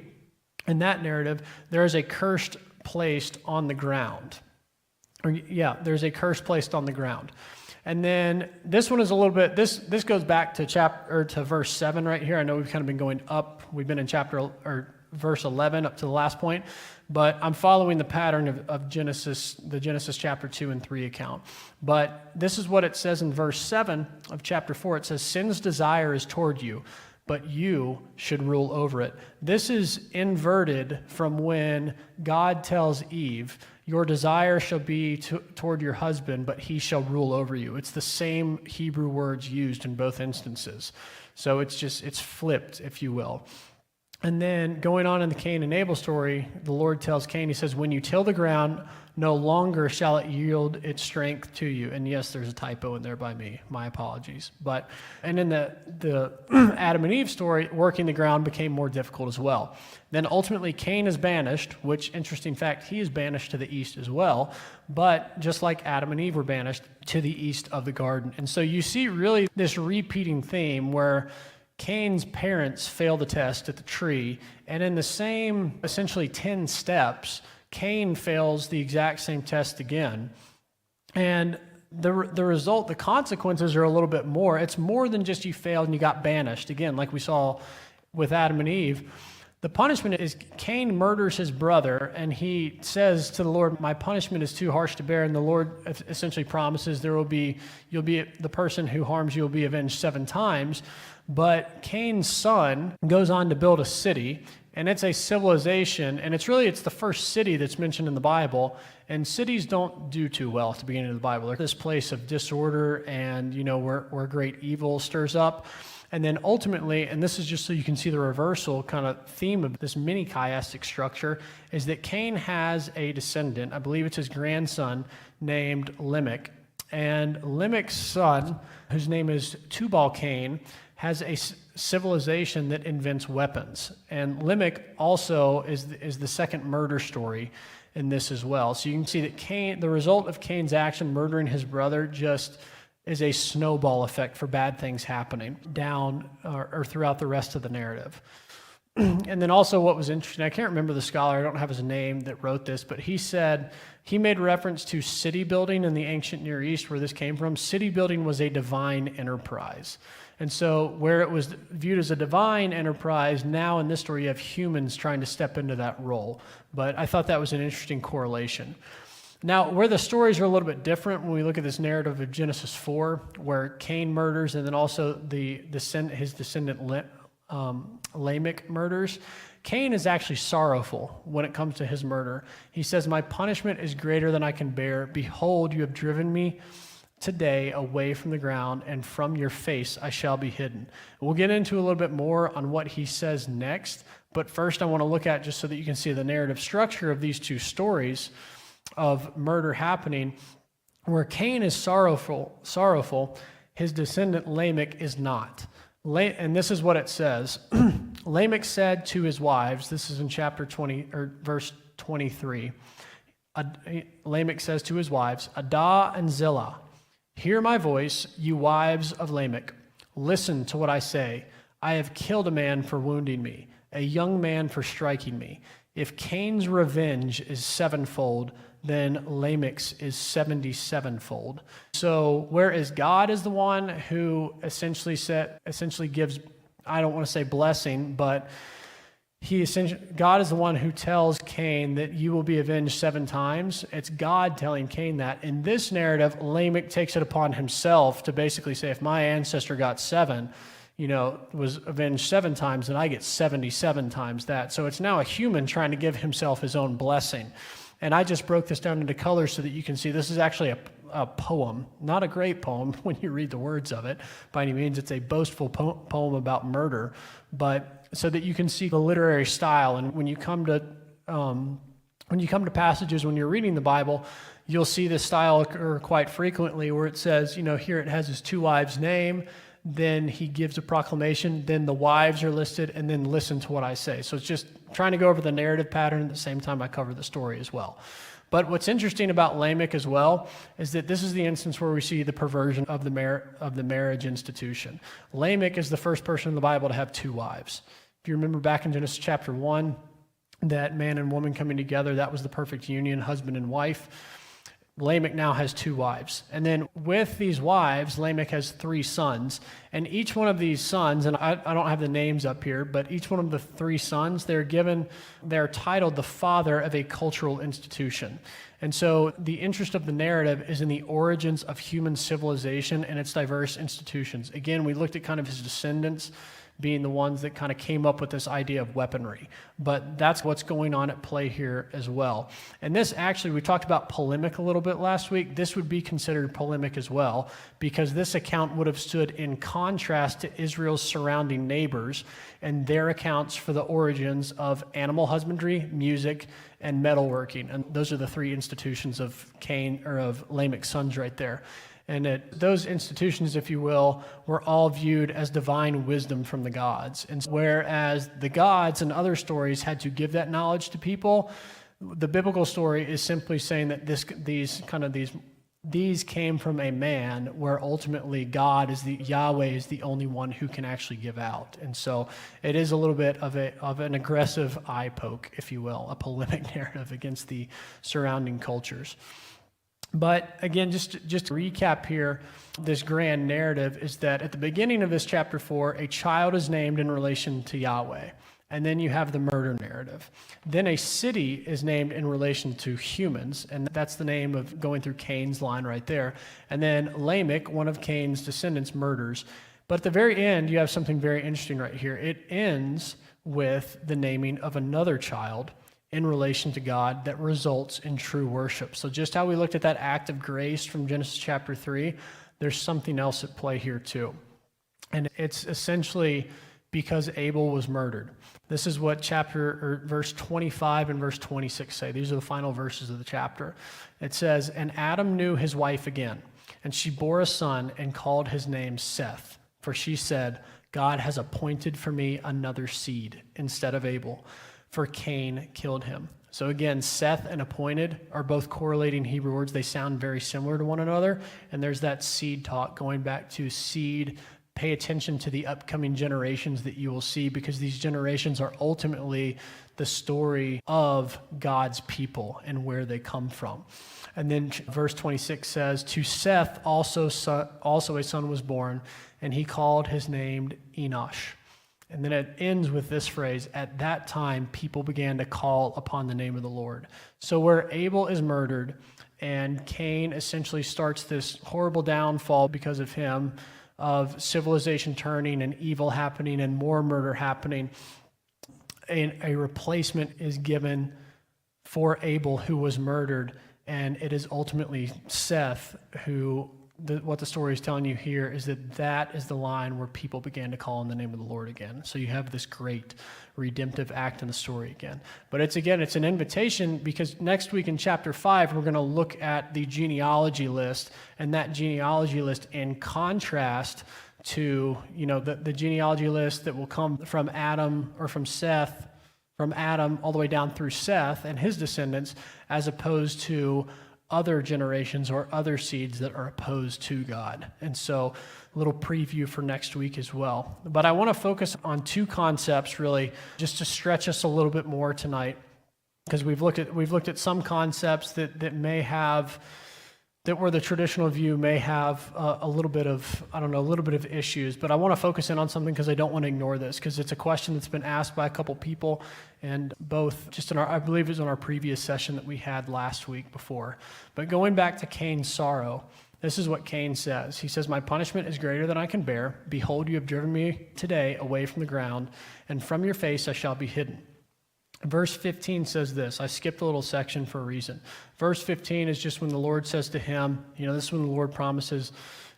in that narrative, there is a curse placed on the ground. There's a curse placed on the ground. And then this one is a little bit, this goes back to verse 7 right here. I know we've kind of been going up. We've been in verse 11 up to the last point, but I'm following the pattern of Genesis, the Genesis chapter 2 and 3 account. But this is what it says in verse 7 of chapter 4. It says, sin's desire is toward you, but you should rule over it. This is inverted from when God tells Eve, your desire shall be toward your husband, but he shall rule over you. It's the same Hebrew words used in both instances. So it's flipped, if you will. And then going on in the Cain and Abel story, the Lord tells Cain, he says, when you till the ground, no longer shall it yield its strength to you. And yes, there's a typo in there by me. My apologies. And in the Adam and Eve story, working the ground became more difficult as well. Then ultimately Cain is banished, which, interesting fact, he is banished to the east as well. But just like Adam and Eve were banished to the east of the garden. And so you see really this repeating theme where Cain's parents fail the test at the tree, and in the same, essentially 10 steps, Cain fails the exact same test again. And the result, the consequences are a little bit more. It's more than just you failed and you got banished. Again, like we saw with Adam and Eve, the punishment is Cain murders his brother, and he says to the Lord, my punishment is too harsh to bear, and the Lord essentially promises you'll be the person who harms you will be avenged 7 times. But Cain's son goes on to build a city, and it's a civilization, and it's the first city that's mentioned in the Bible, and cities don't do too well at the beginning of the Bible. They're this place of disorder and, where great evil stirs up. And then ultimately, and this is just so you can see the reversal kind of theme of this mini chiastic structure, is that Cain has a descendant, I believe it's his grandson, named Lamech. And Lamech's son, whose name is Tubal-Cain, has a civilization that invents weapons. And Lamech also is the second murder story in this as well. So you can see that the result of Cain's action, murdering his brother, just is a snowball effect for bad things happening down or throughout the rest of the narrative. And then also what was interesting, I can't remember the scholar, I don't have his name that wrote this, but he said, he made reference to city building in the ancient Near East where this came from. City building was a divine enterprise. And so where it was viewed as a divine enterprise, now in this story you have humans trying to step into that role. But I thought that was an interesting correlation. Now, where the stories are a little bit different when we look at this narrative of Genesis 4, where Cain murders and then also his descendant Lamech murders, Cain is actually sorrowful when it comes to his murder. He says, my punishment is greater than I can bear. Behold, you have driven me today away from the ground, and from your face I shall be hidden. We'll get into a little bit more on what he says next, but first I want to look at, just so that you can see the narrative structure of these two stories of murder happening, where Cain is sorrowful, his descendant Lamech is not. And this is what it says. Lamech said to his wives, this is in chapter 20, or verse 23. Lamech says to his wives, Adah and Zillah, hear my voice, you wives of Lamech. Listen to what I say. I have killed a man for wounding me, a young man for striking me. If Cain's revenge is 7-fold, then Lamech's is 77-fold. So whereas God is the one who essentially gives, I don't want to say blessing, but God is the one who tells Cain that you will be avenged 7 times. It's God telling Cain that. In this narrative, Lamech takes it upon himself to basically say, if my ancestor got 7, was avenged 7 times, then I get 77 times that. So it's now a human trying to give himself his own blessing. And I just broke this down into colors so that you can see this is actually a poem. Not a great poem when you read the words of it. By any means, it's a boastful poem about murder. But so that you can see the literary style. And when you come to when you come to passages, when you're reading the Bible, you'll see this style occur quite frequently where it says, here it has his two wives' name, then he gives a proclamation, then the wives are listed, and then listen to what I say. So it's just trying to go over the narrative pattern at the same time I cover the story as well. But what's interesting about Lamech as well is that this is the instance where we see the perversion of the marriage institution. Lamech is the first person in the Bible to have two wives. If you remember back in Genesis chapter 1, that man and woman coming together, that was the perfect union, husband and wife. Lamech now has two wives. And then with these wives, Lamech has three sons. And each one of these sons, and I don't have the names up here, but each one of the three sons, they're titled the father of a cultural institution. And so the interest of the narrative is in the origins of human civilization and its diverse institutions. Again, we looked at kind of his descendants being the ones that kind of came up with this idea of weaponry. But that's what's going on at play here as well. And this actually, we talked about polemic a little bit last week. This would be considered polemic as well, because this account would have stood in contrast to Israel's surrounding neighbors and their accounts for the origins of animal husbandry, music, and metalworking. And those are the three institutions of Cain, or of Lamech's sons right there. And those institutions, if you will, were all viewed as divine wisdom from the gods. And whereas the gods and other stories had to give that knowledge to people, the biblical story is simply saying that these came from a man, where ultimately Yahweh is the only one who can actually give out. And so it is a little bit of an aggressive eye poke, if you will, a polemic narrative against the surrounding cultures. But again, just to recap here, this grand narrative is that at the beginning of this chapter 4, a child is named in relation to Yahweh. And then you have the murder narrative. Then a city is named in relation to humans, and that's the name of going through Cain's line right there. And then Lamech, one of Cain's descendants, murders. But at the very end, you have something very interesting right here. It ends with the naming of another child in relation to God that results in true worship. So just how we looked at that act of grace from Genesis chapter 3, there's something else at play here too. And it's essentially because Abel was murdered. This is what verse 25 and verse 26 say. These are the final verses of the chapter. It says, "And Adam knew his wife again, and she bore a son and called his name Seth. For she said, God has appointed for me another seed instead of Abel, for Cain killed him." So again, Seth and appointed are both correlating Hebrew words. They sound very similar to one another. And there's that seed talk going back to seed. Pay attention to the upcoming generations that you will see, because these generations are ultimately the story of God's people and where they come from. And then verse 26 says, "To Seth also a son was born, and he called his name Enosh." And then it ends with this phrase, "At that time, people began to call upon the name of the Lord." So where Abel is murdered and Cain essentially starts this horrible downfall because of him, of civilization turning and evil happening and more murder happening, and a replacement is given for Abel, who was murdered. And it is ultimately Seth who... what the story is telling you here is that is the line where people began to call on the name of the Lord again. So you have this great redemptive act in the story again. But it's an invitation, because next week in chapter 5, we're going to look at the genealogy list, and that genealogy list in contrast to, the genealogy list that will come from Adam, or from Seth, from Adam all the way down through Seth and his descendants, as opposed to other generations or other seeds that are opposed to God. And so a little preview for next week as well. But I want to focus on two concepts really, just to stretch us a little bit more tonight, because we've looked at some concepts that where the traditional view may have a little bit of issues. But I want to focus in on something, because I don't want to ignore this, because it's a question that's been asked by a couple people, and both just I believe it was in our previous session that we had last week before. But going back to Cain's sorrow, this is what Cain says. He says, "My punishment is greater than I can bear. Behold, you have driven me today away from the ground, and from your face I shall be hidden." Verse 15 says this. I skipped a little section for a reason. Verse 15 is just when the Lord says to him, this is when the Lord promises,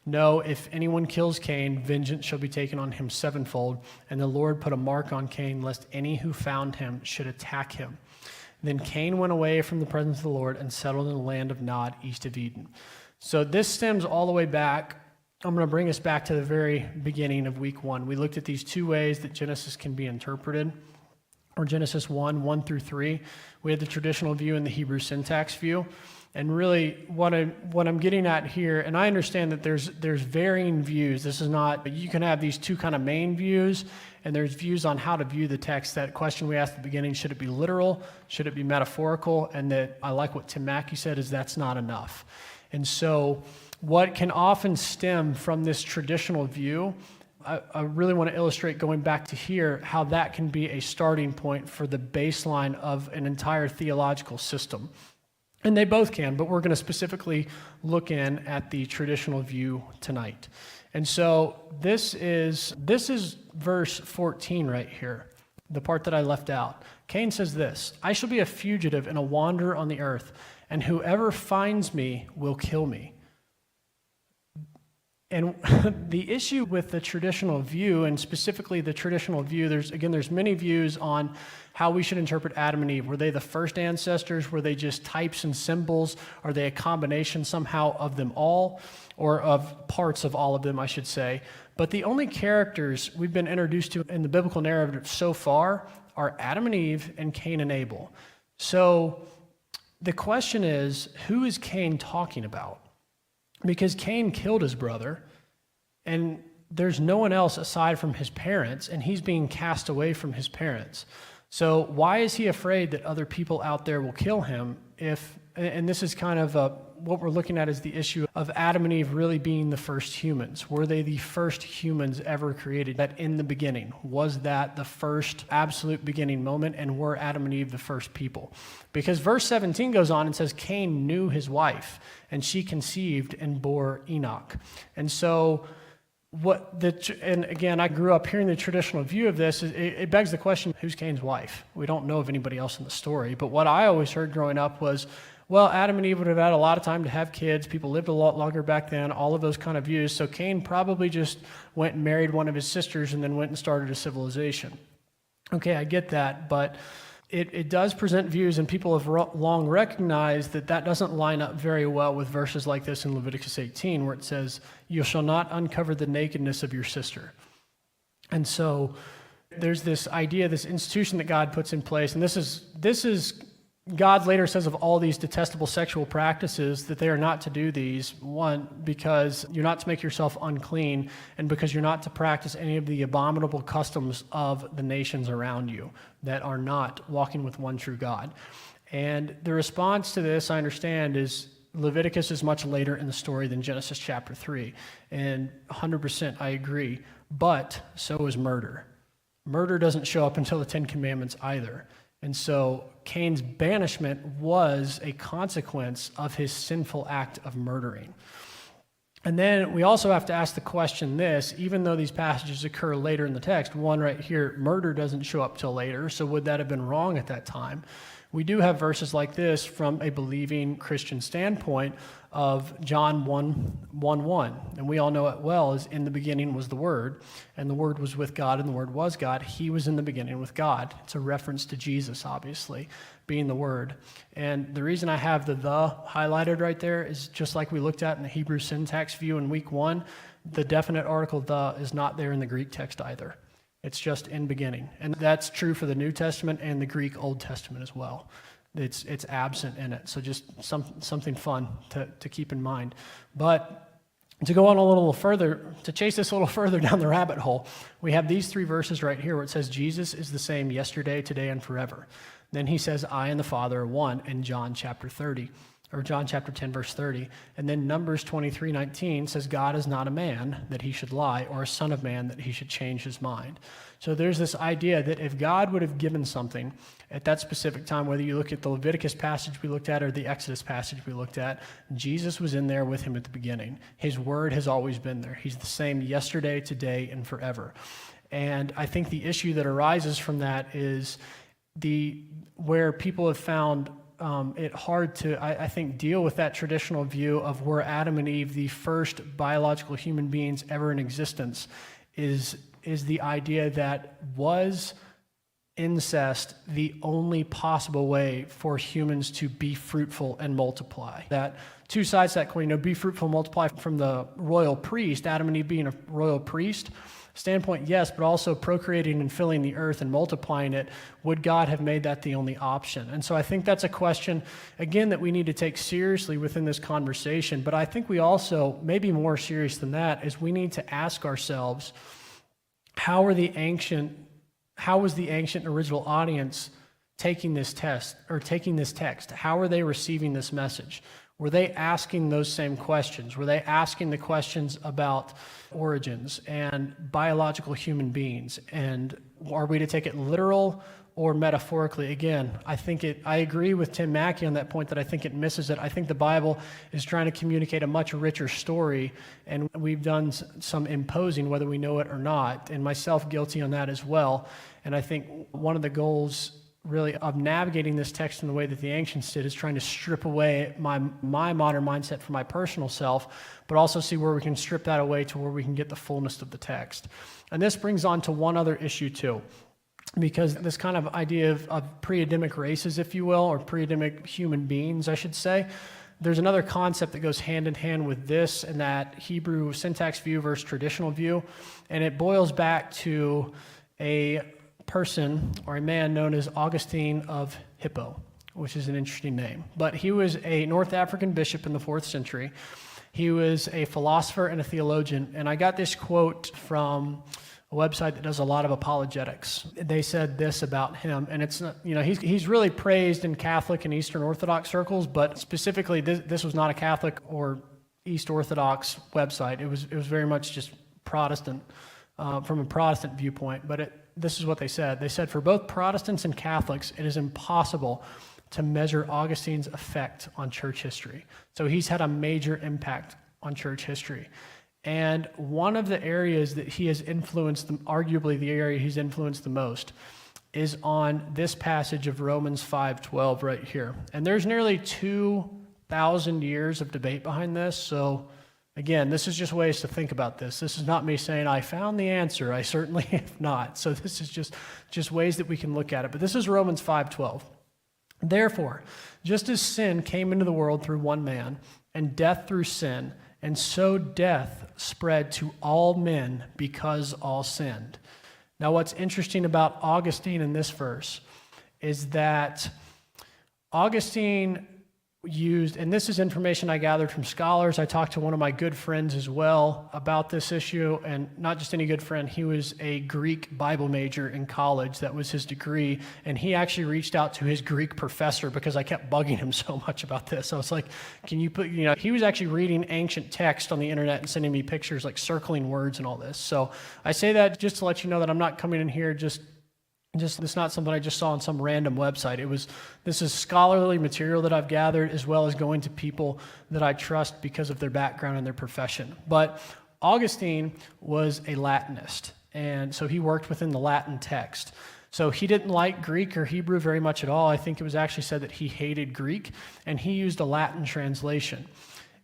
"No, if anyone kills Cain, vengeance shall be taken on him sevenfold. And the Lord put a mark on Cain, lest any who found him should attack him." Then Cain went away from the presence of the Lord and settled in the land of Nod, east of Eden. So this stems all the way back. I'm going to bring us back to the very beginning of week 1. We looked at these two ways that Genesis can be interpreted, or Genesis 1 through 3. We had the traditional view and the Hebrew syntax view. And really what I'm getting at here, and I understand that there's varying views. This is not, you can have these two kind of main views, and there's views on how to view the text. That question we asked at the beginning, should it be literal? Should it be metaphorical? And that I like what Tim Mackie said, is that's not enough. And so what can often stem from this traditional view, I really want to illustrate, going back to here, how that can be a starting point for the baseline of an entire theological system. And they both can, but we're going to specifically look in at the traditional view tonight. And so this is verse 14 right here, the part that I left out. Cain says this, "I shall be a fugitive and a wanderer on the earth, and whoever finds me will kill me." And the issue with the traditional view, and specifically the traditional view, there's many views on how we should interpret Adam and Eve. Were they the first ancestors? Were they just types and symbols? Are they a combination somehow of them all, or of parts of all of them, I should say? But the only characters we've been introduced to in the biblical narrative so far are Adam and Eve and Cain and Abel. So the question is, who is Cain talking about? Because Cain killed his brother, and there's no one else aside from his parents, and he's being cast away from his parents. So why is he afraid that other people out there will kill him? And this is kind of what we're looking at, is the issue of Adam and Eve really being the first humans. Were they the first humans ever created? That in the beginning, was that the first absolute beginning moment? And were Adam and Eve the first people? Because verse 17 goes on and says, Cain knew his wife, and she conceived and bore Enoch. And so and again, I grew up hearing the traditional view of this. It begs the question, who's Cain's wife? We don't know of anybody else in the story. But what I always heard growing up was, well, Adam and Eve would have had a lot of time to have kids. People lived a lot longer back then, all of those kind of views. So Cain probably just went and married one of his sisters and then went and started a civilization. Okay, I get that, but it does present views, and people have long recognized that doesn't line up very well with verses like this in Leviticus 18, where it says, "You shall not uncover the nakedness of your sister." And so there's this idea, this institution that God puts in place, and this is God later says of all these detestable sexual practices that they are not to do these. One, because you're not to make yourself unclean, and because you're not to practice any of the abominable customs of the nations around you that are not walking with one true God. And the response to this, I understand, is Leviticus is much later in the story than Genesis chapter 3. And 100% I agree, but so is murder. Murder doesn't show up until the Ten Commandments either. And so Cain's banishment was a consequence of his sinful act of murdering. And then we also have to ask the question this, even though these passages occur later in the text, one right here, murder doesn't show up till later, so would that have been wrong at that time? We do have verses like this from a believing Christian standpoint of John 1:1, and we all know it well, is in the beginning was the Word, and the Word was with God, and the Word was God. He was in the beginning with God. It's a reference to Jesus, obviously, being the Word. And the reason I have the highlighted right there is just like we looked at in the Hebrew syntax view in week 1, the definite article the is not there in the Greek text either. It's just in beginning. And that's true for the New Testament and the Greek Old Testament as well. It's absent in it. So just something fun to keep in mind. But to go on a little further, to chase this a little further down the rabbit hole, we have these 3 verses right here where it says Jesus is the same yesterday, today, and forever. Then he says, I and the Father are one in John chapter 30. Or John chapter 10, verse 30. And then Numbers 23:19 says, God is not a man that he should lie, or a son of man that he should change his mind. So there's this idea that if God would have given something at that specific time, whether you look at the Leviticus passage we looked at or the Exodus passage we looked at, Jesus was in there with him at the beginning. His word has always been there. He's the same yesterday, today, and forever. And I think the issue that arises from that is where people have found it hard to, I think, deal with that traditional view of were Adam and Eve the first biological human beings ever in existence, is the idea that was incest the only possible way for humans to be fruitful and multiply. That two sides to that coin, be fruitful, multiply from the royal priest, Adam and Eve being a royal priest standpoint, yes, but also procreating and filling the earth and multiplying it. Would God have made that the only option? And so I think that's a question, again, that we need to take seriously within this conversation. But I think we also, maybe more serious than that, is we need to ask ourselves, how was the ancient original audience taking this text? How are they receiving this message? Were they asking those same questions? Were they asking the questions about origins and biological human beings? And are we to take it literal or metaphorically? Again, I agree with Tim Mackie on that point, that I think it misses it. I think the Bible is trying to communicate a much richer story, and we've done some imposing, whether we know it or not, and myself guilty on that as well. And I think one of the goals really of navigating this text in the way that the ancients did is trying to strip away my modern mindset from my personal self, but also see where we can strip that away to where we can get the fullness of the text. And this brings on to one other issue too, because this kind of idea of pre-Adamic races, if you will, or pre-Adamic human beings, I should say, there's another concept that goes hand in hand with this, and that Hebrew syntax view versus traditional view, and it boils back to a person or a man known as Augustine of Hippo, which is an interesting name. But he was a North African bishop in the 4th century. He was a philosopher and a theologian. And I got this quote from a website that does a lot of apologetics. They said this about him, and it's not, he's really praised in Catholic and Eastern Orthodox circles, but specifically this was not a Catholic or East Orthodox website. It was very much just Protestant, from a Protestant viewpoint. But this is what they said. They said, for both Protestants and Catholics, it is impossible to measure Augustine's effect on church history. So he's had a major impact on church history. And one of the areas that he has influenced, arguably the area he's influenced the most, is on this passage of Romans 5:12 right here. And there's nearly 2,000 years of debate behind this. So again, this is just ways to think about this. This is not me saying I found the answer. I certainly have not. So this is just ways that we can look at it. But this is Romans 5:12. Therefore, just as sin came into the world through one man, and death through sin, and so death spread to all men because all sinned. Now, what's interesting about Augustine in this verse is that Augustine used, and this is information I gathered from scholars. I talked to one of my good friends as well about this issue, and not just any good friend. He was a Greek Bible major in college. That was his degree, and he actually reached out to his Greek professor because I kept bugging him so much about this. I was like, can you put, he was actually reading ancient text on the internet and sending me pictures, like circling words and all this. So I say that just to let you know that I'm not coming in here just it's not something I just saw on some random website. This is scholarly material that I've gathered, as well as going to people that I trust because of their background and their profession. But Augustine was a Latinist, and so he worked within the Latin text. So he didn't like Greek or Hebrew very much at all. I think it was actually said that he hated Greek, and he used a Latin translation.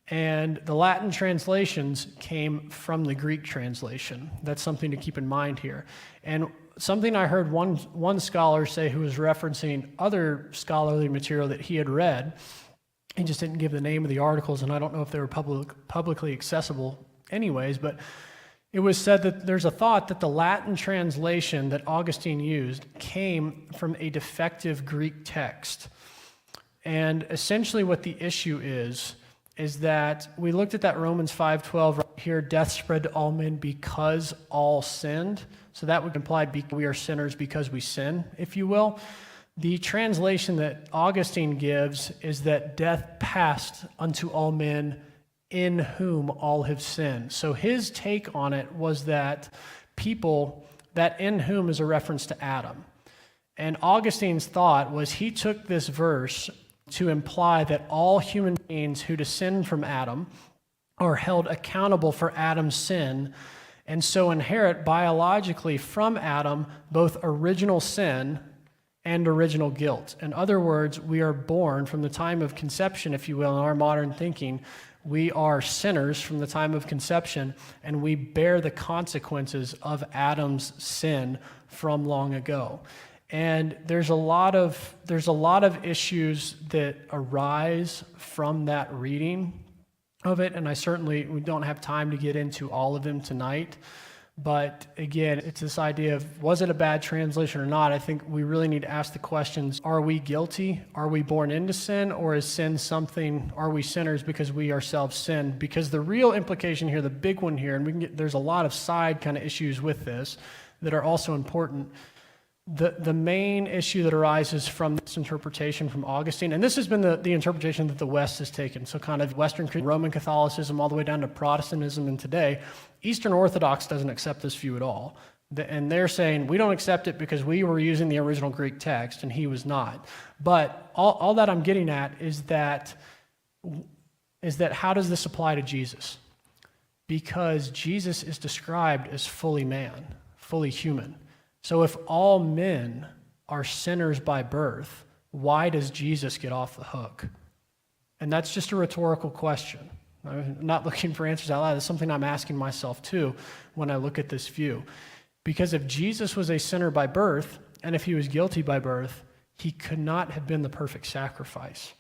And the Latin translations came from the Greek translation. That's something to keep in mind here. And something I heard one scholar say, who was referencing other scholarly material that he had read, he just didn't give the name of the articles, and I don't know if they were publicly accessible anyways, but it was said that there's a thought that the Latin translation that Augustine used came from a defective Greek text. And essentially what the issue is that we looked at that Romans 5:12 right here, death spread to all men because all sinned. So that would imply we are sinners because we sin, if you will. The translation that Augustine gives is that death passed unto all men in whom all have sinned. So his take on it was that that in whom is a reference to Adam. And Augustine's thought was he took this verse to imply that all human beings who descend from Adam are held accountable for Adam's sin, and so inherit biologically from Adam both original sin and original guilt. In other words, we are born from the time of conception, if you will, in our modern thinking. We are sinners from the time of conception, and we bear the consequences of Adam's sin from long ago. And there's a lot of issues that arise from that reading of it, and we don't have time to get into all of them tonight. But again, it's this idea of, was it a bad translation or not? I think we really need to ask the questions, are we guilty? Are we born into sin? Or is sin something, are we sinners because we ourselves sin? Because the real implication here, the big one here, and there's a lot of side kind of issues with this that are also important. The main issue that arises from this interpretation from Augustine, and this has been the interpretation that the West has taken, so kind of Western Roman Catholicism all the way down to Protestantism, and today, Eastern Orthodox doesn't accept this view at all. And they're saying, we don't accept it because we were using the original Greek text, and he was not. But all that I'm getting at is that how does this apply to Jesus? Because Jesus is described as fully man, fully human. So if all men are sinners by birth, why does Jesus get off the hook? And that's just a rhetorical question. I'm not looking for answers out loud. It's something I'm asking myself too when I look at this view. Because if Jesus was a sinner by birth, and if he was guilty by birth, he could not have been the perfect sacrifice.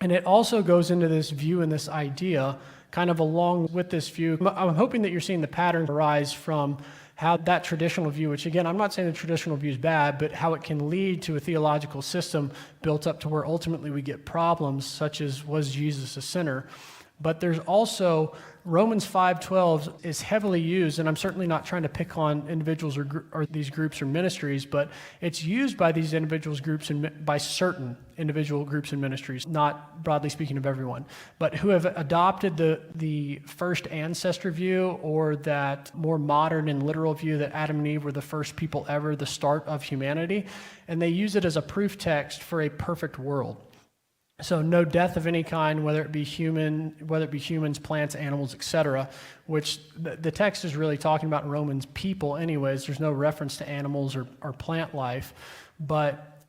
And it also goes into this view and this idea, kind of along with this view. I'm hoping that you're seeing the pattern arise from how that traditional view, which again, I'm not saying the traditional view is bad, but how it can lead to a theological system built up to where ultimately we get problems such as, was Jesus a sinner? But there's also Romans 5:12 is heavily used, and I'm certainly not trying to pick on individuals or these groups or ministries, but it's used by these individuals, groups, and by certain individual groups and ministries, not broadly speaking of everyone, but who have adopted the first ancestor view, or that more modern and literal view that Adam and Eve were the first people ever, the start of humanity, and they use it as a proof text for a perfect world. So no death of any kind, whether it be humans, plants, animals, etc., which the text is really talking about in Romans people anyways. There's no reference to animals or plant life. But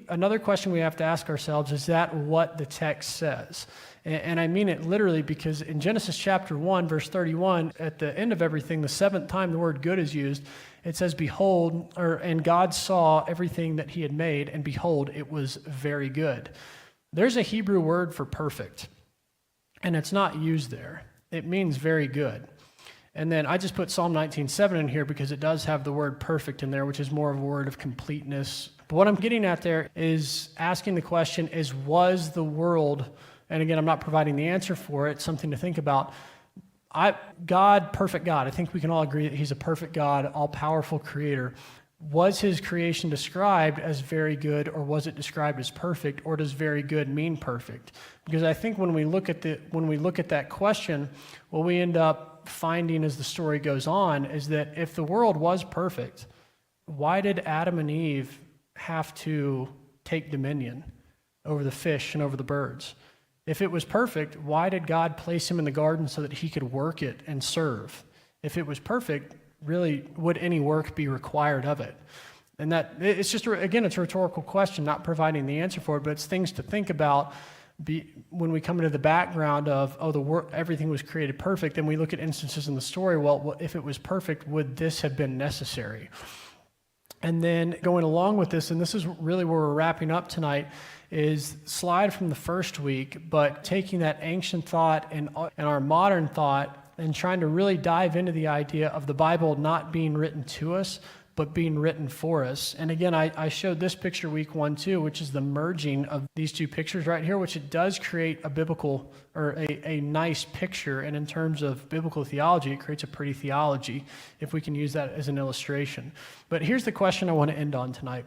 another question we have to ask ourselves, is that what the text says? And I mean it literally, because in Genesis chapter 1, verse 31, at the end of everything, the seventh time the word good is used, it says, behold, and God saw everything that he had made, and behold, it was very good. There's a Hebrew word for perfect, and it's not used there. It means very good. And then I just put Psalm 19:7 in here because it does have the word perfect in there, which is more of a word of completeness. But what I'm getting at there is asking the question is, was the world, and again, I'm not providing the answer for it, something to think about, God, perfect God, I think we can all agree that he's a perfect God, all-powerful creator. Was his creation described as very good, or was it described as perfect, or does very good mean perfect? Because I think when we look at that question, what we end up finding as the story goes on is that if the world was perfect, why did Adam and Eve have to take dominion over the fish and over the birds? If it was perfect, why did God place him in the garden so that he could work it and serve? If it was perfect, really, would any work be required of it? And that, it's just, again, it's a rhetorical question, not providing the answer for it, but it's things to think about when we come into the background of, everything was created perfect, and we look at instances in the story, well, if it was perfect, would this have been necessary? And then going along with this, and this is really where we're wrapping up tonight, is slide from the first week, but taking that ancient thought and our modern thought and trying to really dive into the idea of the Bible not being written to us, but being written for us. And again, I showed this picture week 1 too, which is the merging of these two pictures right here, which it does create a biblical, or a nice picture. And in terms of biblical theology, it creates a pretty theology, if we can use that as an illustration. But here's the question I want to end on tonight.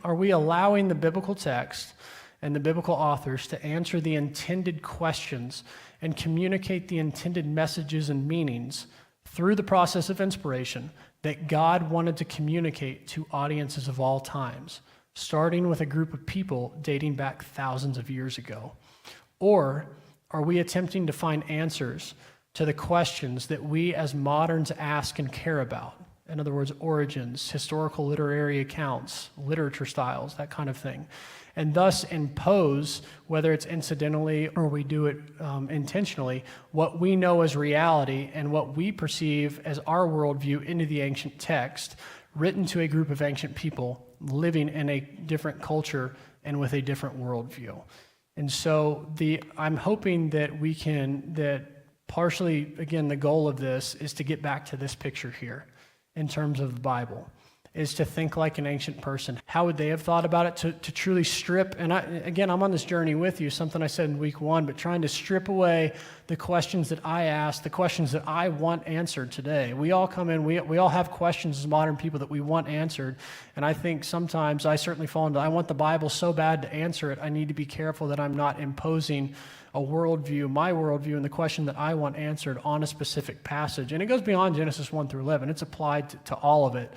Are we allowing the biblical text and the biblical authors to answer the intended questions and communicate the intended messages and meanings through the process of inspiration that God wanted to communicate to audiences of all times, starting with a group of people dating back thousands of years ago? Or are we attempting to find answers to the questions that we as moderns ask and care about? In other words, origins, historical literary accounts, literature styles, that kind of thing. And thus impose, whether it's incidentally or we do it intentionally, what we know as reality and what we perceive as our worldview into the ancient text, written to a group of ancient people living in a different culture and with a different worldview. And so I'm hoping that partially, again, the goal of this is to get back to this picture here in terms of the Bible, is to think like an ancient person. How would they have thought about it? To truly strip, and I'm on this journey with you, something I said in week 1, but trying to strip away the questions that I ask, the questions that I want answered today. We all come in, we all have questions as modern people that we want answered, and I think sometimes I certainly fall into, I want the Bible so bad to answer it, I need to be careful that I'm not imposing a worldview, my worldview, and the question that I want answered on a specific passage. And it goes beyond Genesis 1 through 11. It's applied to all of it.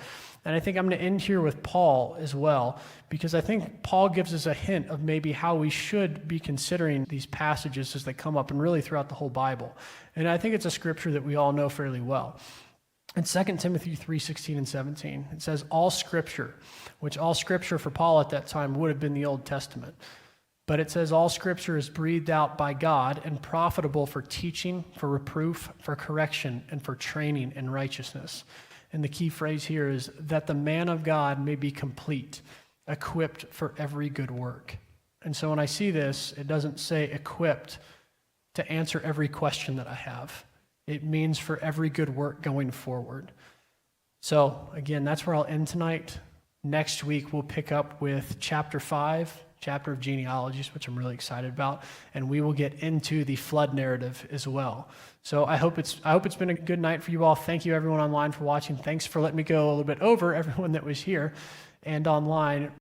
And I think I'm going to end here with Paul as well, because I think Paul gives us a hint of maybe how we should be considering these passages as they come up, and really throughout the whole Bible. And I think it's a scripture that we all know fairly well. In 2 Timothy 3:16 and 17, it says, all scripture, which all scripture for Paul at that time would have been the Old Testament. But it says all scripture is breathed out by God and profitable for teaching, for reproof, for correction, and for training in righteousness. And the key phrase here is that the man of God may be complete, equipped for every good work. And so when I see this, it doesn't say equipped to answer every question that I have. It means for every good work going forward. So again, that's where I'll end tonight. Next week, we'll pick up with chapter 5, chapter of genealogies, which I'm really excited about, and we will get into the flood narrative as well. So I hope it's been a good night for you all. Thank you everyone online for watching. Thanks for letting me go a little bit over, everyone that was here and online.